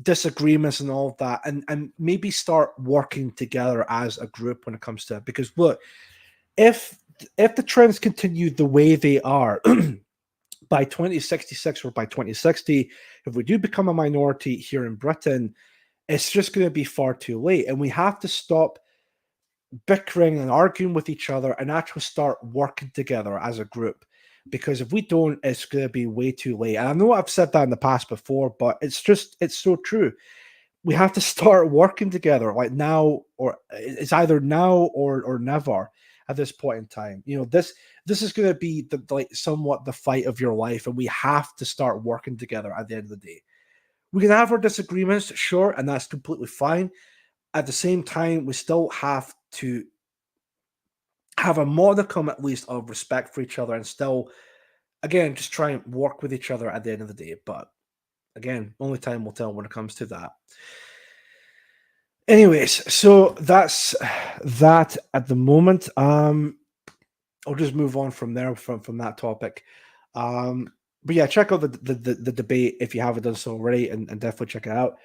disagreements and all of that, and maybe start working together as a group when it comes to it. Because look, if the trends continue the way they are by 2066 or by 2060, if we do become a minority here in Britain, it's just going to be far too late. And we have to stop bickering and arguing with each other and actually start working together as a group. Because if we don't, it's going to be way too late. And I know I've said that in the past before, but it's so true. We have to start working together like now, or it's either now or never at this point in time. You know, this is going to be somewhat the fight of your life, and we have to start working together at the end of the day. We can have our disagreements, sure, and that's completely fine. At the same time, we still have to have a modicum, at least, of respect for each other and still, again, just try and work with each other at the end of the day. But again, only time will tell when it comes to that. Anyways, so that's that at the moment. I'll just move on from there from that topic. But yeah, check out the debate if you haven't done so already, and definitely check it out.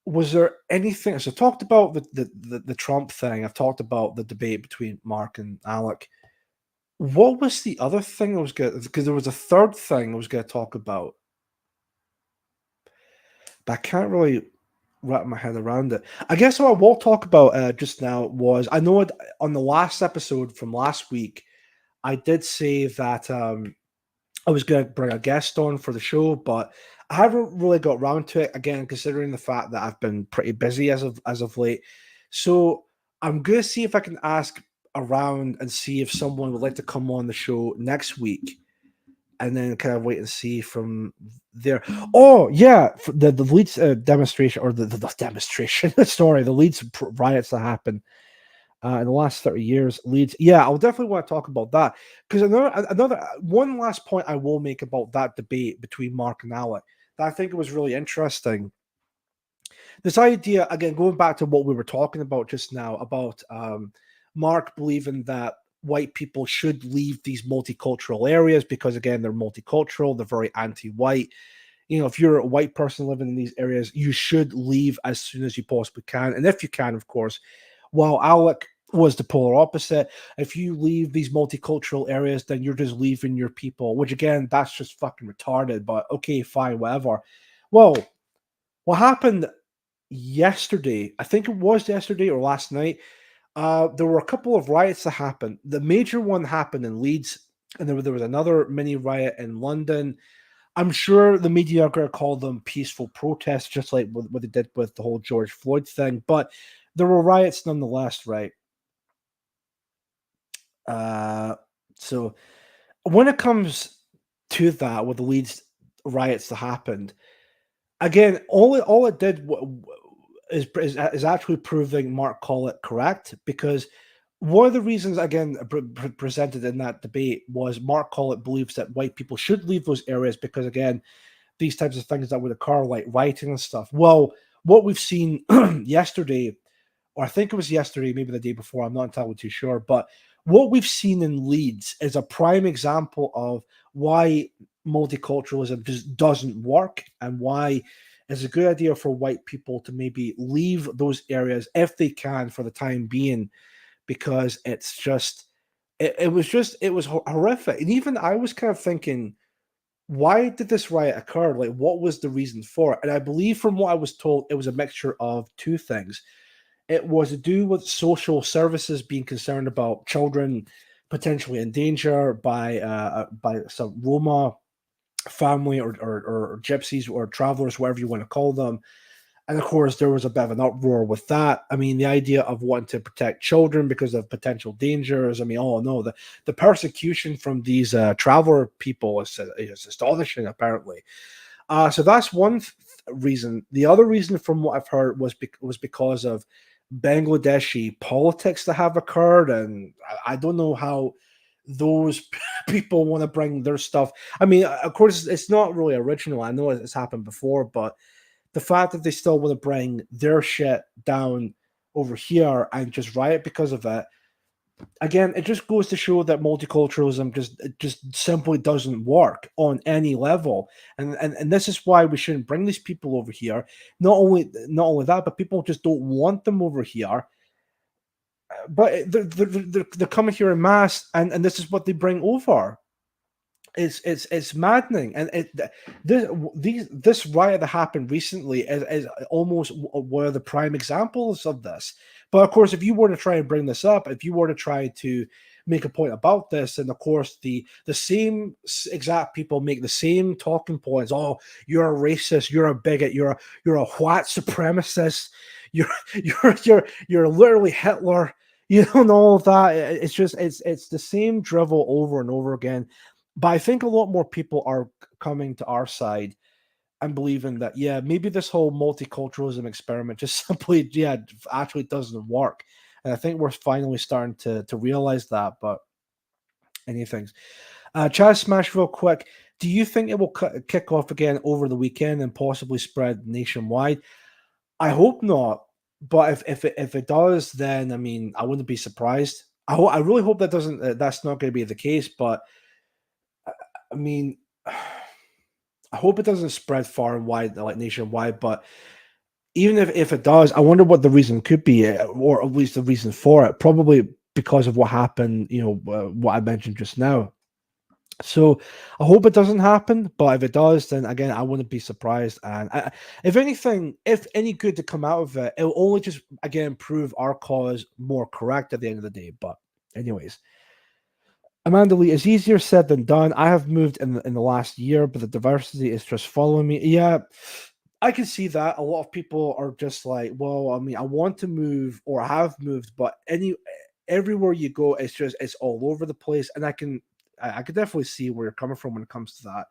Was there anything? So, I talked about the Trump thing. I've talked about the debate between Mark and Alec. What was the other thing I was going? Because there was a third thing I was going to talk about, but I can't really wrap my head around it. I guess what I will talk about just now was on the last episode from last week, I did say that I was going to bring a guest on for the show, but I haven't really got around to it, again, considering the fact that I've been pretty busy as of late. So I'm going to see if I can ask around and see if someone would like to come on the show next week, and then kind of wait and see from there. Oh, yeah, the Leeds demonstration, or the demonstration, sorry, the Leeds riots that happened in the last 30 years, Leeds. Yeah, I'll definitely want to talk about that, because another one last point I will make about that debate between Mark and Alec that I think it was really interesting. This idea, again, going back to what we were talking about just now, about Mark believing that white people should leave these multicultural areas because, again, they're multicultural, they're very anti-white. You know, if you're a white person living in these areas, you should leave as soon as you possibly can. And if you can, of course, while Alec was the polar opposite, if you leave these multicultural areas, then you're just leaving your people, which, again, that's just fucking retarded, but okay, fine, whatever. Well, what happened yesterday, I think it was yesterday or last night, there were a couple of riots that happened. The major one happened in Leeds, and there was another mini riot in London. I'm sure the media are going to call them peaceful protests, just like what they did with the whole George Floyd thing, but there were riots nonetheless, right? So when it comes to that, with the Leeds riots that happened, again, all it did is actually proving Mark Collett correct, because one of the reasons, again, presented in that debate was Mark Collett believes that white people should leave those areas because, again, these types of things that would occur, like rioting and stuff. Well, what we've seen yesterday, or I think it was yesterday, maybe the day before, I'm not entirely too sure, but what we've seen in Leeds is a prime example of why multiculturalism just doesn't work and why it's a good idea for white people to maybe leave those areas if they can for the time being, because it's just it was horrific. And even I was kind of thinking, why did this riot occur? Like, what was the reason for it? And I believe from what I was told, it was a mixture of two things. It was to do with social services being concerned about children potentially in danger by some Roma family or gypsies or travelers, whatever you want to call them. And of course, there was a bit of an uproar with that. I mean, the idea of wanting to protect children because of potential dangers. I mean, oh no, the persecution from these traveler people is astonishing, apparently. So that's one reason. The other reason, from what I've heard, was because of Bangladeshi politics that have occurred, and I don't know how those people want to bring their stuff. I mean, of course, it's not really original. I know it's happened before, but the fact that they still want to bring their shit down over here and just riot because of it, again, it just goes to show that multiculturalism just simply doesn't work on any level. And this is why we shouldn't bring these people over here. Not only that, but people just don't want them over here. But they're coming here en masse, and this is what they bring over. It's maddening, and this riot that happened recently is almost one of the prime examples of this. But of course, if you were to try and bring this up, if you were to try to make a point about this, and of course the same exact people make the same talking points. Oh, you're a racist, you're a bigot, you're a white supremacist, you're literally Hitler. You know, all of that. It's just it's the same drivel over and over again. But I think a lot more people are coming to our side and believing that, yeah, maybe this whole multiculturalism experiment just simply, actually doesn't work. And I think we're finally starting to realize that. But anything. Chaz Smash, real quick. Do you think it will kick off again over the weekend and possibly spread nationwide? I hope not. But if it does, then I mean, I wouldn't be surprised. I really hope that doesn't. That's not going to be the case. But I mean, I hope it doesn't spread far and wide, like nationwide. But even if it does, I wonder what the reason could be, or at least the reason for it. Probably because of what happened, what I mentioned just now. So I hope it doesn't happen. But if it does, then again, I wouldn't be surprised. And if anything, if any good to come out of it, it will only just again prove our cause more correct at the end of the day. But anyways. Amanda Lee, is easier said than done. I have moved in the last year, but the diversity is just following me. Yeah, I can see that. A lot of people are just like, well, I mean, I want to move or have moved, but everywhere you go, it's all over the place. And I could definitely see where you're coming from when it comes to that.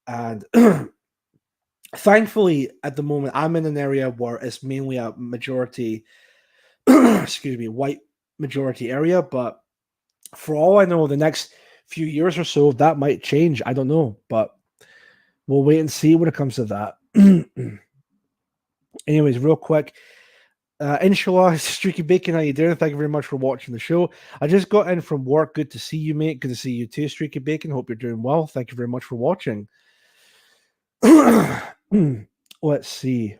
And thankfully, at the moment, I'm in an area where it's mainly a majority, white majority area, but for all I know, the next few years or so, that might change. I don't know, but we'll wait and see when it comes to that. Anyways, real quick. Inshallah, Streaky Bacon, how you doing? Thank you very much for watching the show. I just got in from work. Good to see you, mate. Good to see you too, Streaky Bacon. Hope you're doing well. Thank you very much for watching. Let's see.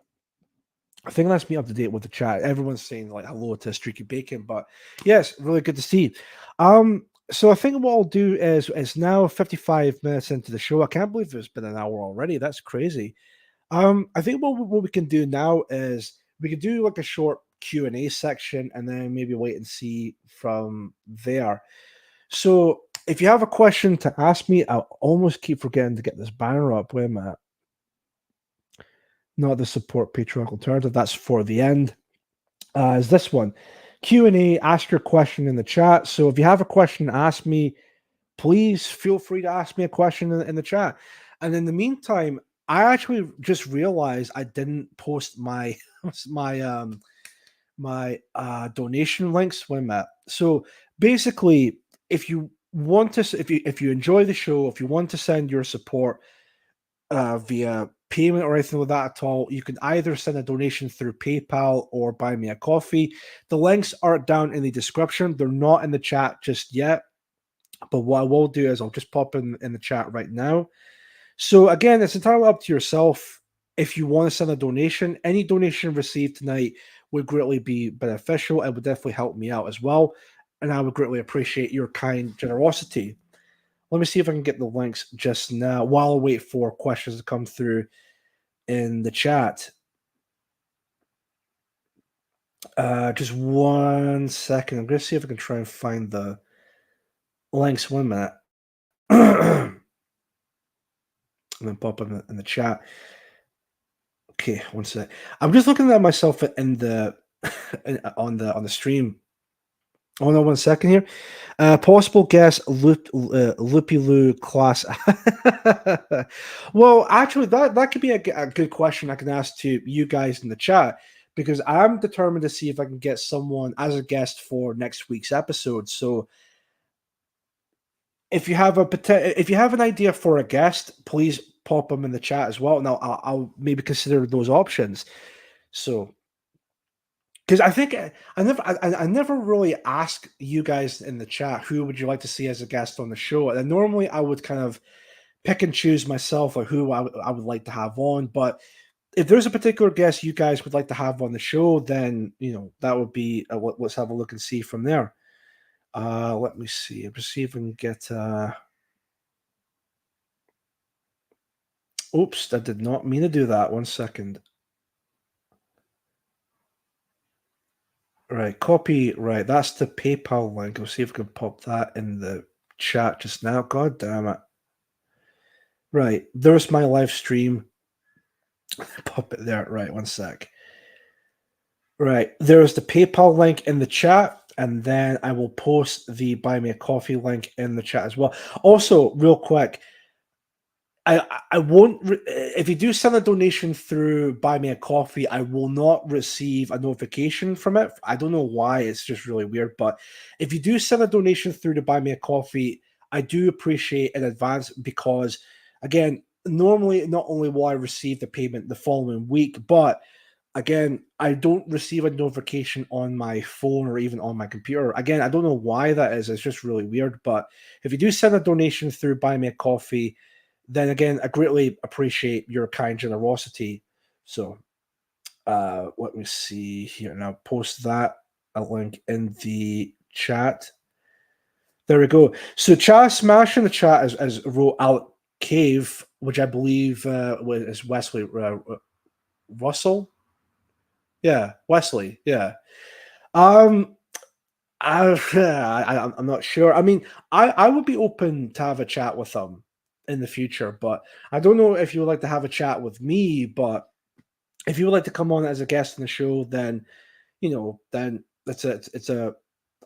I think that's me up to date with the chat. Everyone's saying like hello to Streaky Bacon, but yes, really good to see. So I think what I'll do is it's now 55 minutes into the show. I can't believe it's been an hour already. That's crazy. I think what we can do now is we could do like a short Q&A section and then maybe wait and see from there. So if you have a question to ask me, I almost keep forgetting to get this banner up. Wait a minute. Not the support Patreon alternative. That's for the end. Is this one. Q&A, ask your question in the chat. So if you have a question to ask me, please feel free to ask me a question in the chat. And in the meantime, I actually just realized I didn't post my my donation links. Wait a minute. So basically, if you want to, if you enjoy the show, if you want to send your support via payment or anything like that at all, you can either send a donation through PayPal or buy me a coffee. The links are down in the description. They're not in the chat just yet, but what I will do is I'll just pop in the chat right now. So again, it's entirely up to yourself. If you want to send a donation, any donation received tonight would greatly be beneficial. It would definitely help me out as well, and I would greatly appreciate your kind generosity. Let me see if I can get the links just now while I wait for questions to come through in the chat. Just 1 second. I'm going to see if I can try and find the links. 1 minute. And then pop them in the chat. Okay, 1 sec. I'm just looking at myself in the on the stream. Oh no, 1 second here. Possible guess, Loopy Loo class. Well, actually, that could be a good question I can ask to you guys in the chat, because I'm determined to see if I can get someone as a guest for next week's episode. So, if you have an idea for a guest, please pop them in the chat as well, and I'll maybe consider those options. So. Because I think I never really ask you guys in the chat who would you like to see as a guest on the show, and normally I would kind of pick and choose myself or who I would like to have on. But if there's a particular guest you guys would like to have on the show, then that would be let's have a look and see from there. Let me see. Let's see if we can get. Oops, I did not mean to do that. 1 second. Right, copy. Right, that's the PayPal link. I'll see if I can pop that in the chat just now. God damn it. Right, there's my live stream. Pop it there. Right, 1 sec. Right, there's the PayPal link in the chat, and then I will post the Buy Me a Coffee link in the chat as well. Also, real quick, I won't. If you do send a donation through Buy Me a Coffee, I will not receive a notification from it. I don't know why. It's just really weird. But if you do send a donation through to Buy Me a Coffee, I do appreciate in advance, because, again, normally not only will I receive the payment the following week, but again, I don't receive a notification on my phone or even on my computer. Again, I don't know why that is. It's just really weird. But if you do send a donation through Buy Me a Coffee, then again, I greatly appreciate your kind generosity. So let me see here. Now post that a link in the chat. There we go. So Chaz Smash in the chat as wrote Alec Cave, which I believe is Wesley Russell. Yeah, Wesley. Yeah. I'm not sure. I mean, I would be open to have a chat with them in the future, but I don't know if you would like to have a chat with me. But if you would like to come on as a guest on the show, then then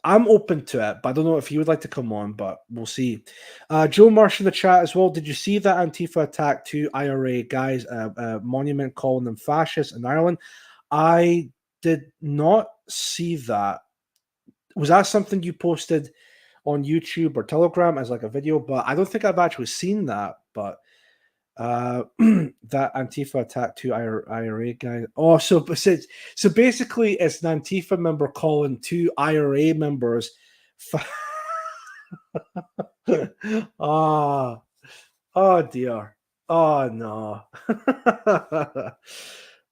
I'm open to it. But I don't know if you would like to come on, but we'll see. Joe Marsh in the chat as well. Did you see that Antifa attack 2 IRA guys, monument calling them fascists in Ireland? I did not see that. Was that something you posted on YouTube or Telegram as like a video? But I don't think I've actually seen that. But that Antifa attack 2 IRA guy. Oh, so basically it's an Antifa member calling 2 IRA members. Oh dear. Oh no.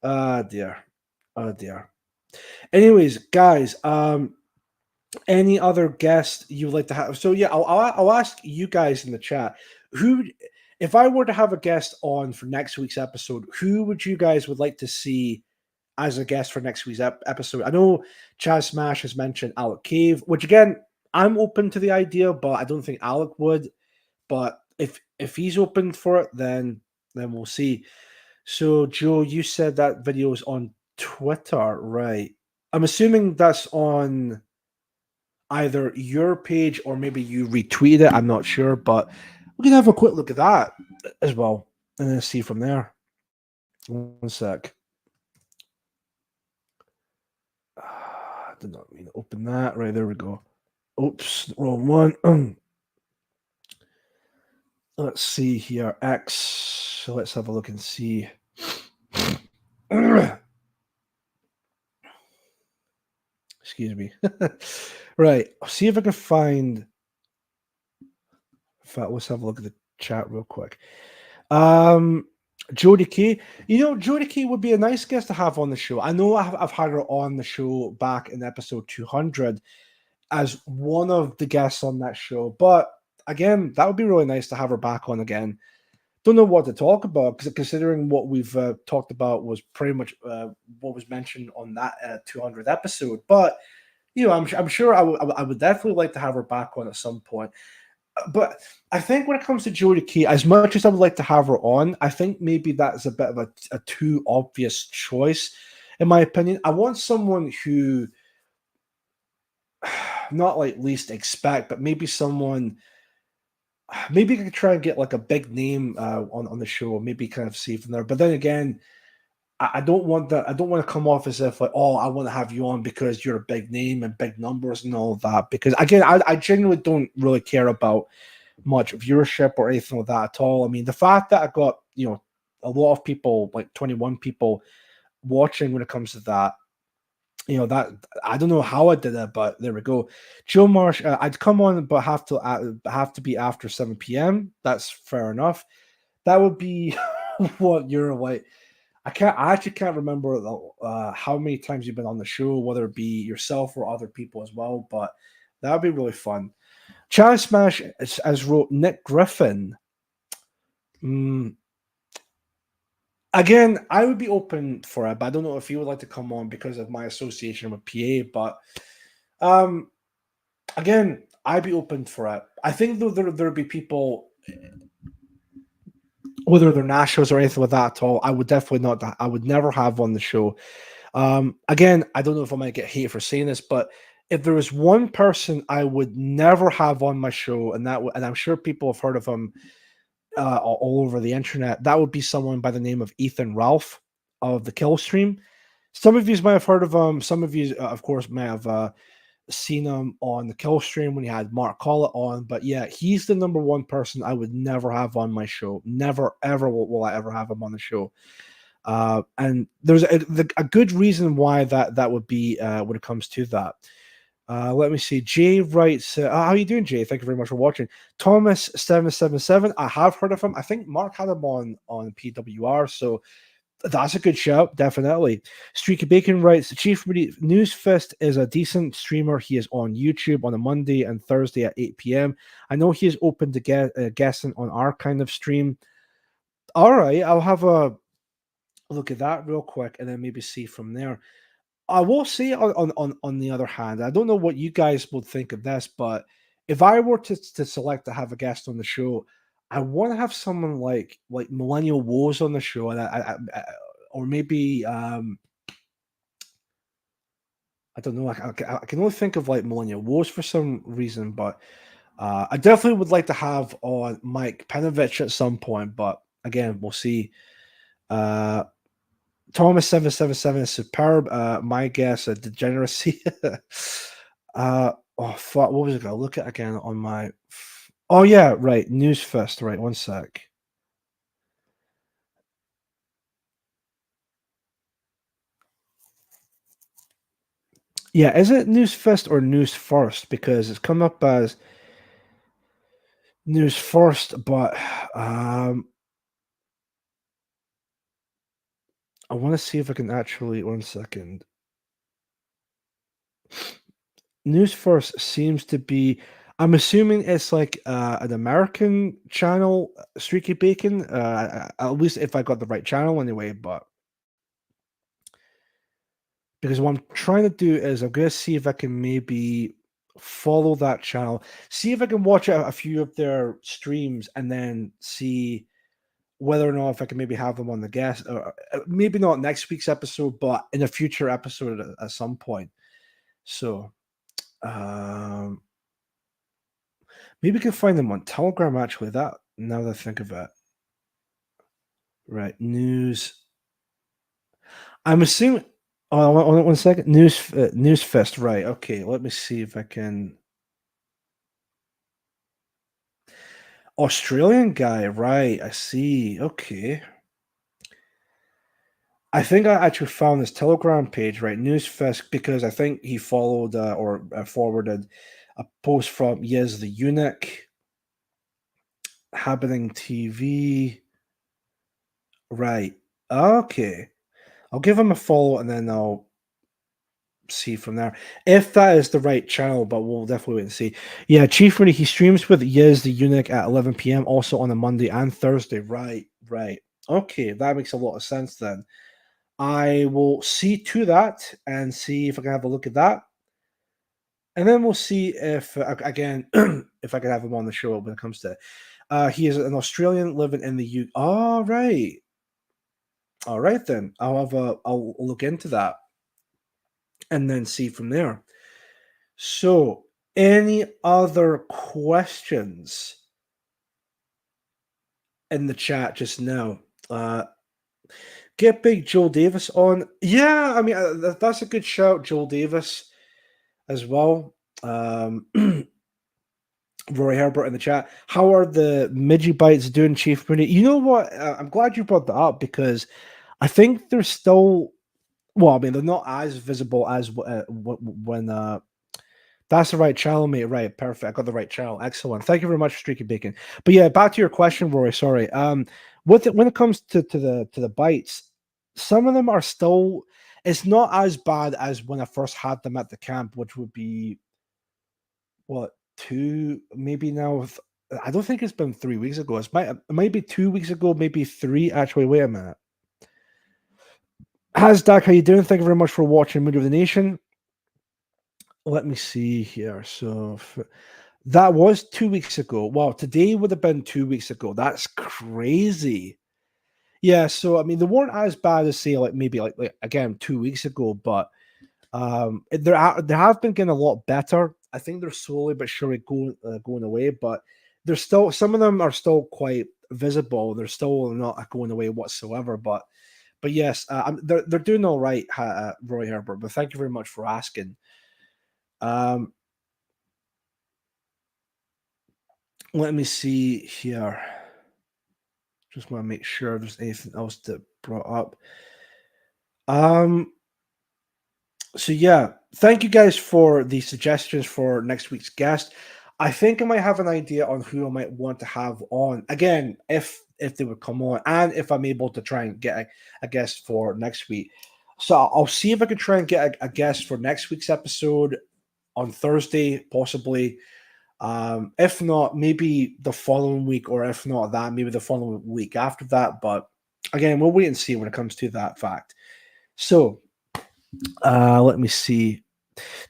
Oh dear. Oh dear. Anyways, guys, any other guests you would like to have? So yeah, I'll ask you guys in the chat, who, if I were to have a guest on for next week's episode, who would you guys would like to see as a guest for next week's episode? I know Chaz Smash has mentioned Alec Cave, which again, I'm open to the idea, but I don't think Alec would. But if he's open for it, then we'll see. So Joe, you said that video is on Twitter, right? I'm assuming that's on either your page or maybe you retweeted it. I'm not sure, but we can have a quick look at that as well and then see from there. 1 sec. did not mean to open that. Right, there we go. Oops, wrong one. Let's see here. X. So let's have a look and see. Excuse me. Right. I'll see if I can find. In fact, let's have a look at the chat real quick. Jodie Kay. Jodie Kay would be a nice guest to have on the show. I know I've had her on the show back in episode 200 as one of the guests on that show. But again, that would be really nice to have her back on again. Don't know what to talk about, because considering what we've talked about was pretty much what was mentioned on that 200 episode. But I'm sure I would definitely like to have her back on at some point. But I think when it comes to Jodie Kay, as much as I would like to have her on, I think maybe that's a bit of a too obvious choice, in my opinion. I want someone who, not like least expect, but maybe someone. Maybe I could try and get like a big name on the show, maybe kind of see from there. But then again, I don't want that. I don't want to come off as if like, oh, I want to have you on because you're a big name and big numbers and all of that. Because again, I genuinely don't really care about much viewership or anything like that at all. I mean, the fact that I got a lot of people, like 21 people, watching when it comes to that. That I don't know how I did it, but there we go. Joe Marsh, I'd come on, but have to be after 7 p.m. That's fair enough. That would be what you're like. I actually can't remember how many times you've been on the show, whether it be yourself or other people as well. But that would be really fun. Charlie Smash has wrote Nick Griffin. Again, I would be open for it, but I don't know if he would like to come on because of my association with PA. But again, I'd be open for it. I think though there'd be people, whether they're nationals or anything like that at all, I would definitely not. I would never have on the show. Again, I don't know if I might get hate for saying this, but if there was one person I would never have on my show, and I'm sure people have heard of him. All over the internet, that would be someone by the name of Ethan Ralph of the Kill Stream. Some of you might have heard of him. Some of you, of course, may have seen him on the Kill Stream when he had Mark Collett on. But yeah, he's the number one person I would never have on my show. Never, ever will I ever have him on the show. And there's a good reason why that would be when it comes to that. Let me see. Jay writes, how are you doing, Jay? Thank you very much for watching. Thomas777, I have heard of him. I think Mark had him on PWR, so that's a good shout, definitely. Streaky Bacon writes, Chief Newsfist is a decent streamer. He is on YouTube on a Monday and Thursday at 8 p.m. I know he is open to guessing on our kind of stream. All right, I'll have a look at that real quick and then maybe see from there. I will say on the other hand, I don't know what you guys would think of this, but if I were to select to have a guest on the show, I want to have someone like Millennial Woes on the show, and or maybe I don't know. I can only think of like Millennial Woes for some reason, but I definitely would like to have on Mike Penovich at some point. But again, we'll see. Thomas777 is superb. My guess, degeneracy. Oh fuck! What was it? Gonna look at again on my. Oh yeah, right. Newsfest. Right, one sec. Yeah, is it Newsfest or News First? Because it's come up as News First, but I want to see if I can actually. One second. News First seems to be. I'm assuming it's like an American channel, Streaky Bacon. At least if I got the right channel, anyway. But because what I'm trying to do is I'm gonna see if I can maybe follow that channel, see if I can watch a few of their streams, and then see whether or not if I can maybe have them on the guest, or maybe not next week's episode, but in a future episode at some point. So, maybe we can find them on Telegram. Actually, that now that I think of it, right? News. I'm assuming. Oh, one second. Newsfest. Right. Okay. Let me see if I can. Australian guy. Right. I see. Okay. I think I actually found this Telegram page, right? Newsfest, because I think he followed or forwarded a post from Yes the Eunuch, Happening TV. Right. Okay. I'll give him a follow and then I'll see from there if that is the right channel, but we'll definitely wait and see. Yeah, Chief Mooney, he streams with Yes the Eunuch at 11 p.m. also on a Monday and Thursday. Right. Okay, that makes a lot of sense then. I will see to that and see if I can have a look at that. And then we'll see if, again, if I can have him on the show when it comes to it. He is an Australian living in the UK. All right. All right, then. I'll look into that and then see from there. So, any other questions in the chat just now? Get Big Joel Davis on. Yeah, I mean, that's a good shout, Joel Davis, as well. Rory Herbert in the chat. How are the Midgie Bites doing, Chief Mooney? You know what? I'm glad you brought that up because I think they're still. Well, I mean, they're not as visible as when. That's the right channel, mate. Right, perfect. I got the right channel. Excellent. Thank you very much, Streaky Bacon. But yeah, back to your question, Rory. Sorry. When it comes to the bites, some of them are still. It's not as bad as when I first had them at the camp, which would be what 2 maybe now. I don't think it's been 3 weeks ago. It might be 2 weeks ago, maybe 3. Actually, wait a minute. Hasdak, how you doing? Thank you very much for watching Mood of the Nation. Let me see here. So that was 2 weeks ago. Wow, today would have been 2 weeks ago. That's crazy. Yeah, so I mean, they weren't as bad as say like maybe like again 2 weeks ago, but they have been getting a lot better. I think they're slowly but surely going away, but they're still some of them are still quite visible. They're still not going away whatsoever. But yes, they're doing all right, Roy Herbert. But thank you very much for asking. Let me see here. Just want to make sure there's anything else that brought up. So yeah, thank you guys for the suggestions for next week's guest. I think I might have an idea on who I might want to have on again if they would come on, and if I'm able to try and get a guest for next week. So I'll see if I can try and get a guest for next week's episode on Thursday, possibly. If not, maybe the following week, or if not that, maybe the following week after that. But again, we'll wait and see when it comes to that fact. So let me see.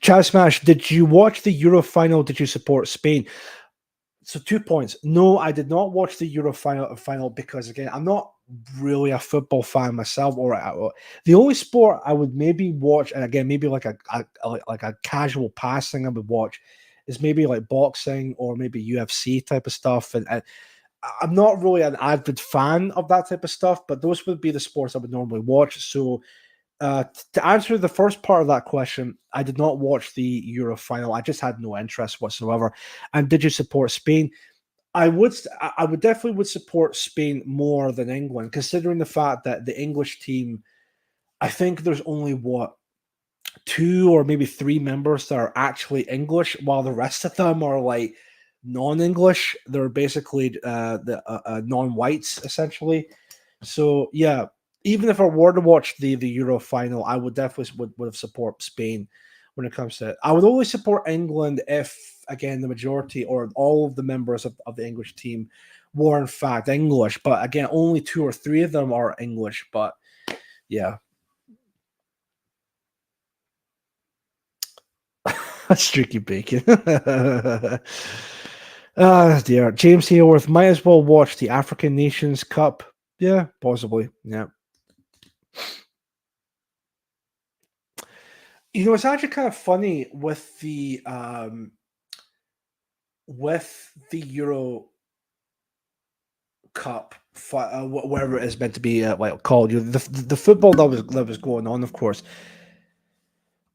Chad Smash, did you watch the Euro final? Did you support Spain? So 2 points. No, I did not watch the Euro final because again, I'm not really a football fan myself. Or the only sport I would maybe watch, and again, maybe like a casual passing I would watch, is maybe like boxing or maybe UFC type of stuff. And I'm not really an avid fan of that type of stuff, but those would be the sports I would normally watch. So to answer the first part of that question, I did not watch the Euro final. I just had no interest whatsoever. And did you support Spain? I would definitely would support Spain more than England, considering the fact that the English team, I think there's only 2 or maybe 3 members that are actually English, while the rest of them are like non-English. They're basically non-whites essentially. So yeah, even if I were to watch the Euro final, I would definitely would have support Spain when it comes to it. I would only support England if, again, the majority or all of the members of the English team were in fact English. But again, only 2 or 3 of them are English. But yeah. Streaky Bacon. Dear. James Hayworth, might as well watch the African Nations Cup. Yeah, possibly. Yeah. You know, it's actually kind of funny with the Euro Cup, whatever it is meant to be like called. You know, the football that was going on, of course.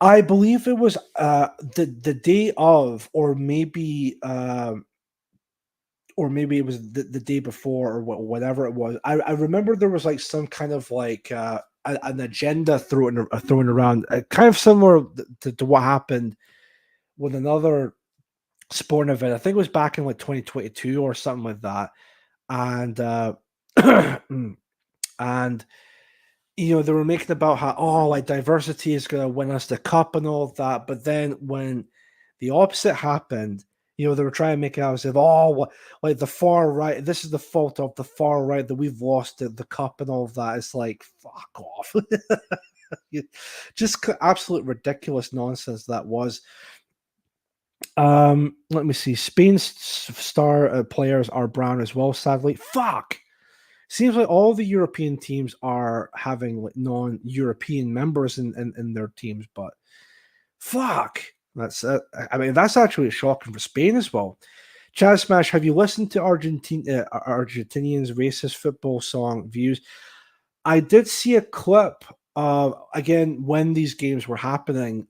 I believe it was the day of, or maybe it was the day before, or whatever it was. I remember there was like some kind of like an agenda thrown around, kind of similar to what happened with another sporting event. I think it was back in like 2022 or something like that, and and they were making about how, like, diversity is going to win us the cup and all of that. But then when the opposite happened, they were trying to make it out as if, like the far right, this is the fault of the far right that we've lost the cup and all of that. It's like, fuck off. Just absolute ridiculous nonsense that was. Let me see. Spain's star players are brown as well, sadly. Fuck. Seems like all the European teams are having like non-European members in their teams, but fuck. That's I mean, that's actually shocking for Spain as well. Chaz Smash, have you listened to Argentinians' racist football song views? I did see a clip again when these games were happening.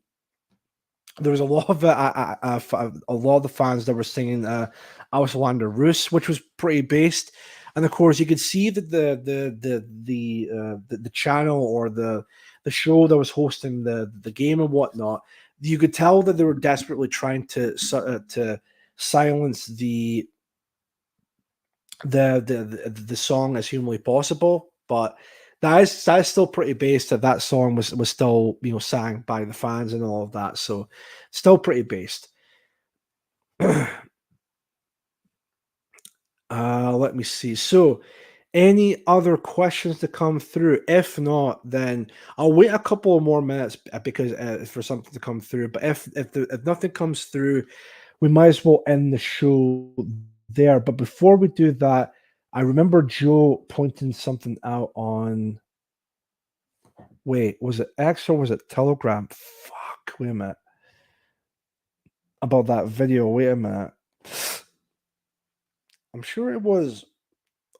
There was a lot of a lot of the fans that were singing Auslander Rus, which was pretty based, and of course you could see that the channel or the show that was hosting the game and whatnot. You could tell that they were desperately trying to silence the song as humanly possible, but that is still pretty based. That song was still sang by the fans and all of that, so still pretty based. Let me see. So, any other questions to come through? If not, then I'll wait a couple of more minutes because for something to come through. But if nothing comes through, we might as well end the show there. But before we do that, I remember Joe pointing something out on. Wait, was it X or was it Telegram? Fuck, wait a minute. About that video, wait a minute. I'm sure it was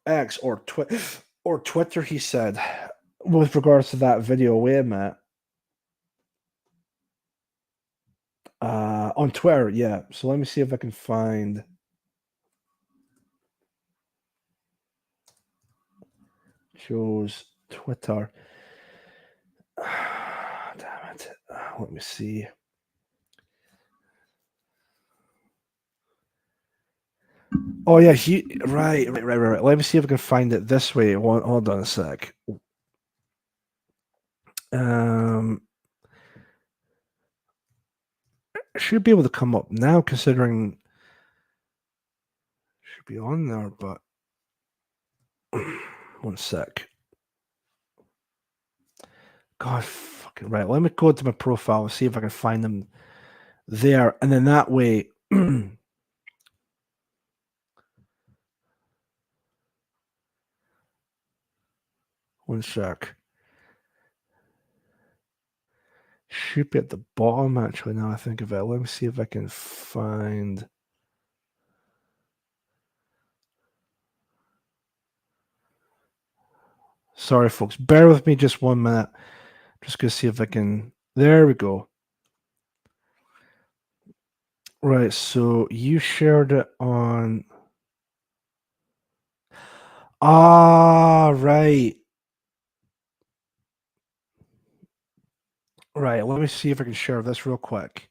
X or Twitter, he said, with regards to that video. Wait a minute. On Twitter, yeah. So let me see if I can find. Joe's Twitter. Damn it. Let me see. Oh yeah, right. Let me see if I can find it this way. Hold on a sec. Should be able to come up now, considering should be on there, but one sec. God, fucking right. Let me go to my profile and see if I can find them there, and then that way. One sec. Should be at the bottom, actually, now I think of it. Let me see if I can find. Sorry, folks. Bear with me just 1 minute. Just going to see if I can. There we go. Right, so you shared it on. Right. Right, let me see if I can share this real quick.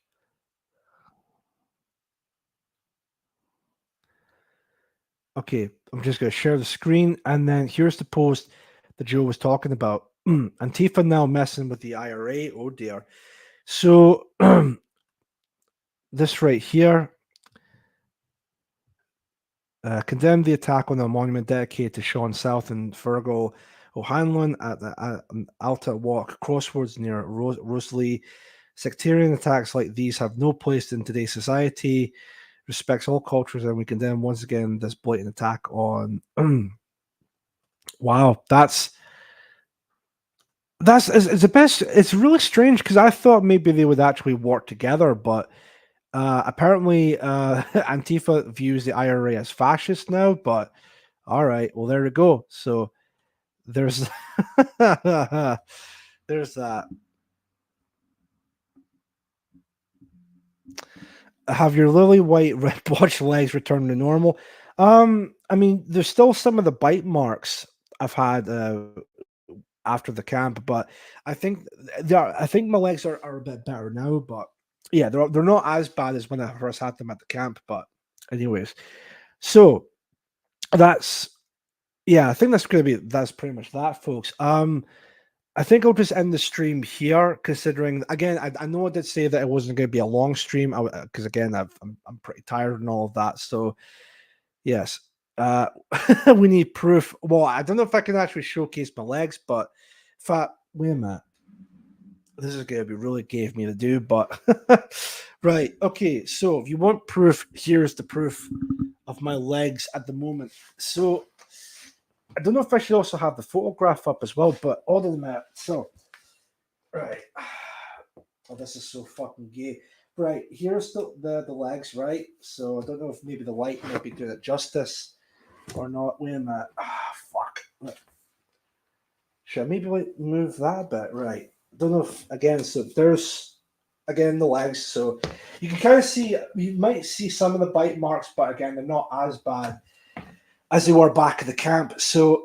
Okay, I'm just going to share the screen, and then here's the post that Joe was talking about. Antifa now messing with the IRA. Oh dear. So this right here. Condemned the attack on the monument dedicated to Sean South and Fergal O'Hanlon at the Alta Walk crossroads near Rosalie. Sectarian attacks like these have no place in today's society. Respects all cultures, and we condemn once again this blatant attack on. Wow, that's the best. It's really strange because I thought maybe they would actually work together, but apparently Antifa views the IRA as fascist now. But all right, well there we go. So there's there's that. have your lily white red blotched legs return to normal. I mean, there's still some of the bite marks I've had after the camp, but I think I think my legs are a bit better now. But yeah, they're not as bad as when I first had them at the camp. But anyways, so that's yeah, I think that's pretty much that, folks. I think I'll just end the stream here, considering again, I know I did say that it wasn't going to be a long stream, because again, I'm pretty tired and all of that. So yes, we need proof. Well, I don't know if I can actually showcase my legs, but wait a minute, this is going to be really gay of me to do, but right, okay. So if you want proof, here's the proof of my legs at the moment. So I don't know if I should also have the photograph up as well, but other than that, so right. Oh, this is so fucking gay. Right, here's the legs, right? So I don't know if maybe the light might be doing it justice or not. Wait a minute. Fuck. Should I maybe like move that a bit? Right. Don't know if again, so there's again the legs. So you can kind of see, you might see some of the bite marks, but again, they're not as bad as they were back at the camp. So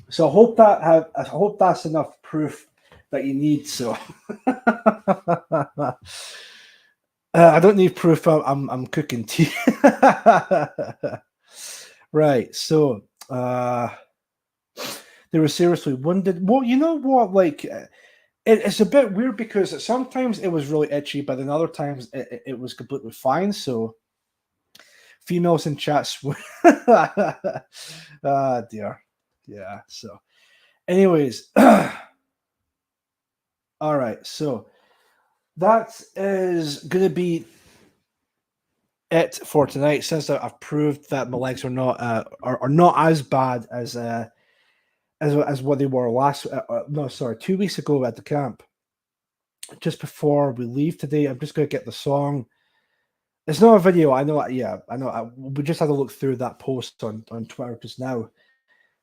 so I hope that's enough proof that you need. So I don't need proof. I'm cooking tea. Right. So they were seriously wounded. Well, you know what? Like it's a bit weird because sometimes it was really itchy, but then other times it was completely fine. So females in chats. Ah, dear. Yeah. So, anyways, all right. So that is going to be it for tonight. Since I've proved that my legs are not as bad as what they were last. No, sorry, 2 weeks ago at the camp. Just before we leave today, I'm just going to get the song. It's not a video. I know. Yeah, I know. We just had to look through that post on Twitter just now.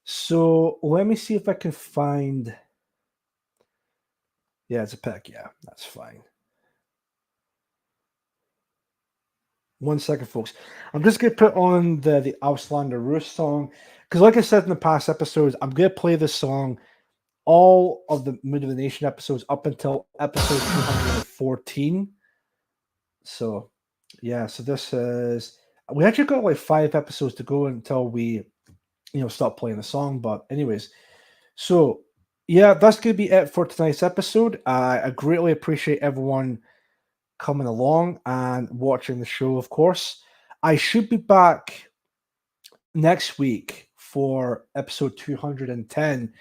So let me see if I can find. Yeah, it's a pic. Yeah, that's fine. 1 second, folks. I'm just going to put on the Auslander Roos song because, like I said in the past episodes, I'm going to play this song all of the Mood of the Nation episodes up until episode 214. So. Yeah, so this is we actually got like 5 episodes to go until we, stop playing the song. But anyways, so yeah, that's gonna be it for tonight's episode. I greatly appreciate everyone coming along and watching the show. Of course, I should be back next week for episode 210,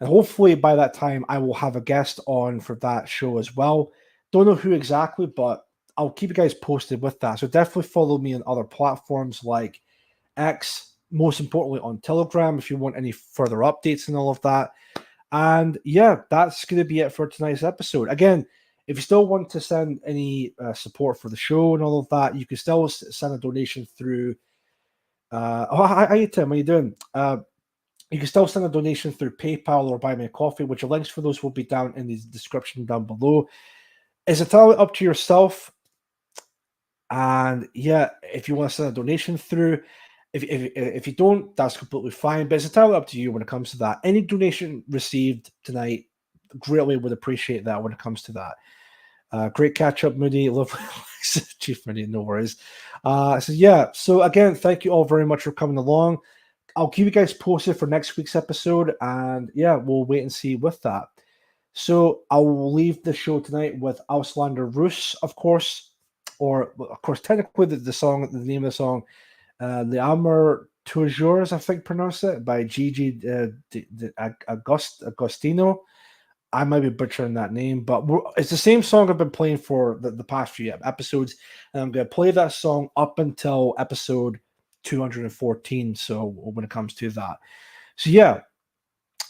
and hopefully by that time I will have a guest on for that show as well. Don't know who exactly, but I'll keep you guys posted with that. So definitely follow me on other platforms like X, most importantly on Telegram, if you want any further updates and all of that. And yeah, that's going to be it for tonight's episode. Again, if you still want to send any support for the show and all of that, you can still send a donation through. Hi, Tim. How you doing? You can still send a donation through PayPal or Buy Me a Coffee, which the links for those will be down in the description down below. It's entirely up to yourself. And yeah, if you want to send a donation through, if you don't, that's completely fine. But it's entirely up to you when it comes to that. Any donation received tonight, greatly would appreciate that when it comes to that. Great catch up, Moody. Lovely, Chief Moody. No worries. So yeah. So again, thank you all very much for coming along. I'll keep you guys posted for next week's episode, and yeah, we'll wait and see with that. So I will leave the show tonight with Auslander Roos, of course. Or, of course, technically the name of the song, "The Amour Toujours," I think pronounce it, by Gigi Agostino. I might be butchering that name, but it's the same song I've been playing for the past few episodes, and I'm going to play that song up until episode 214, so when it comes to that. So, yeah.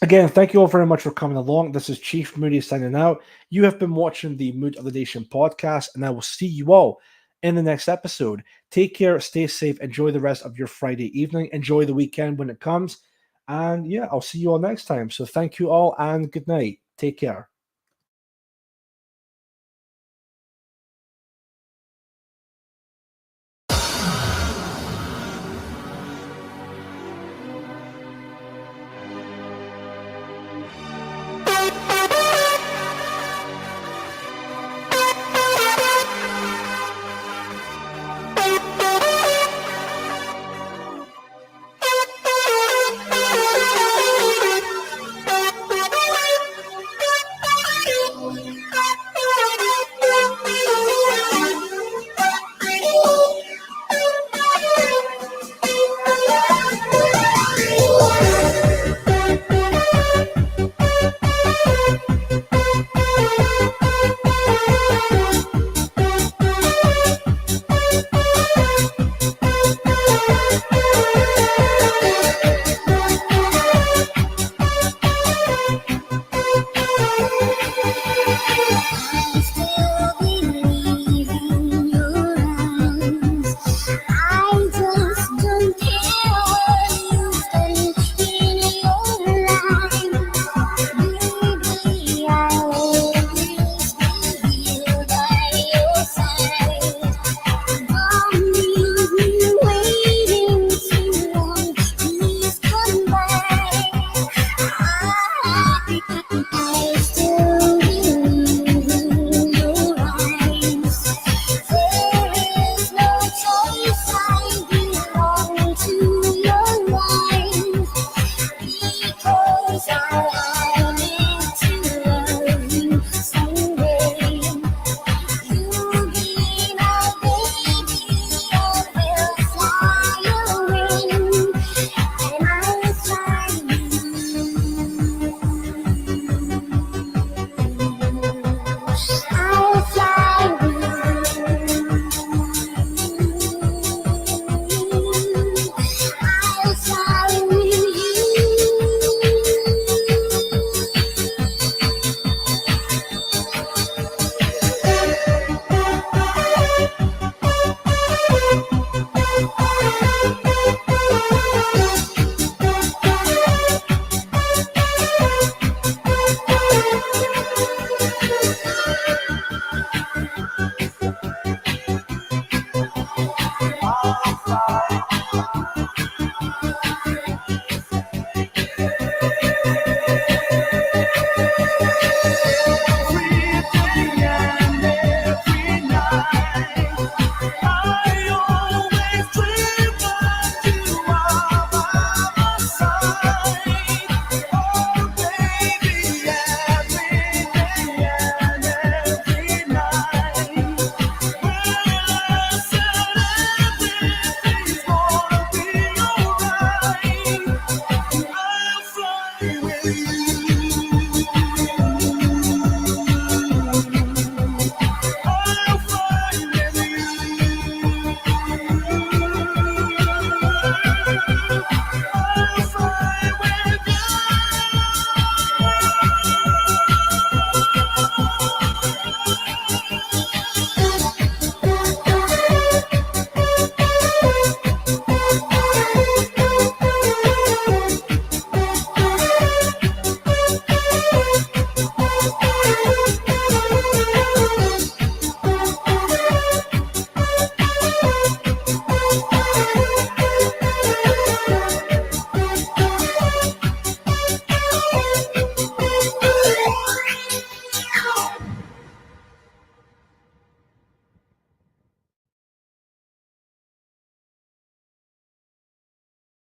Again, thank you all very much for coming along. This is Chief Moody signing out. You have been watching the Mood of the Nation podcast, and I will see you all in the next episode. Take care, stay safe, enjoy the rest of your Friday evening, enjoy the weekend when it comes, and yeah, I'll see you all next time. So thank you all, and good night. Take care. I'll fly with you.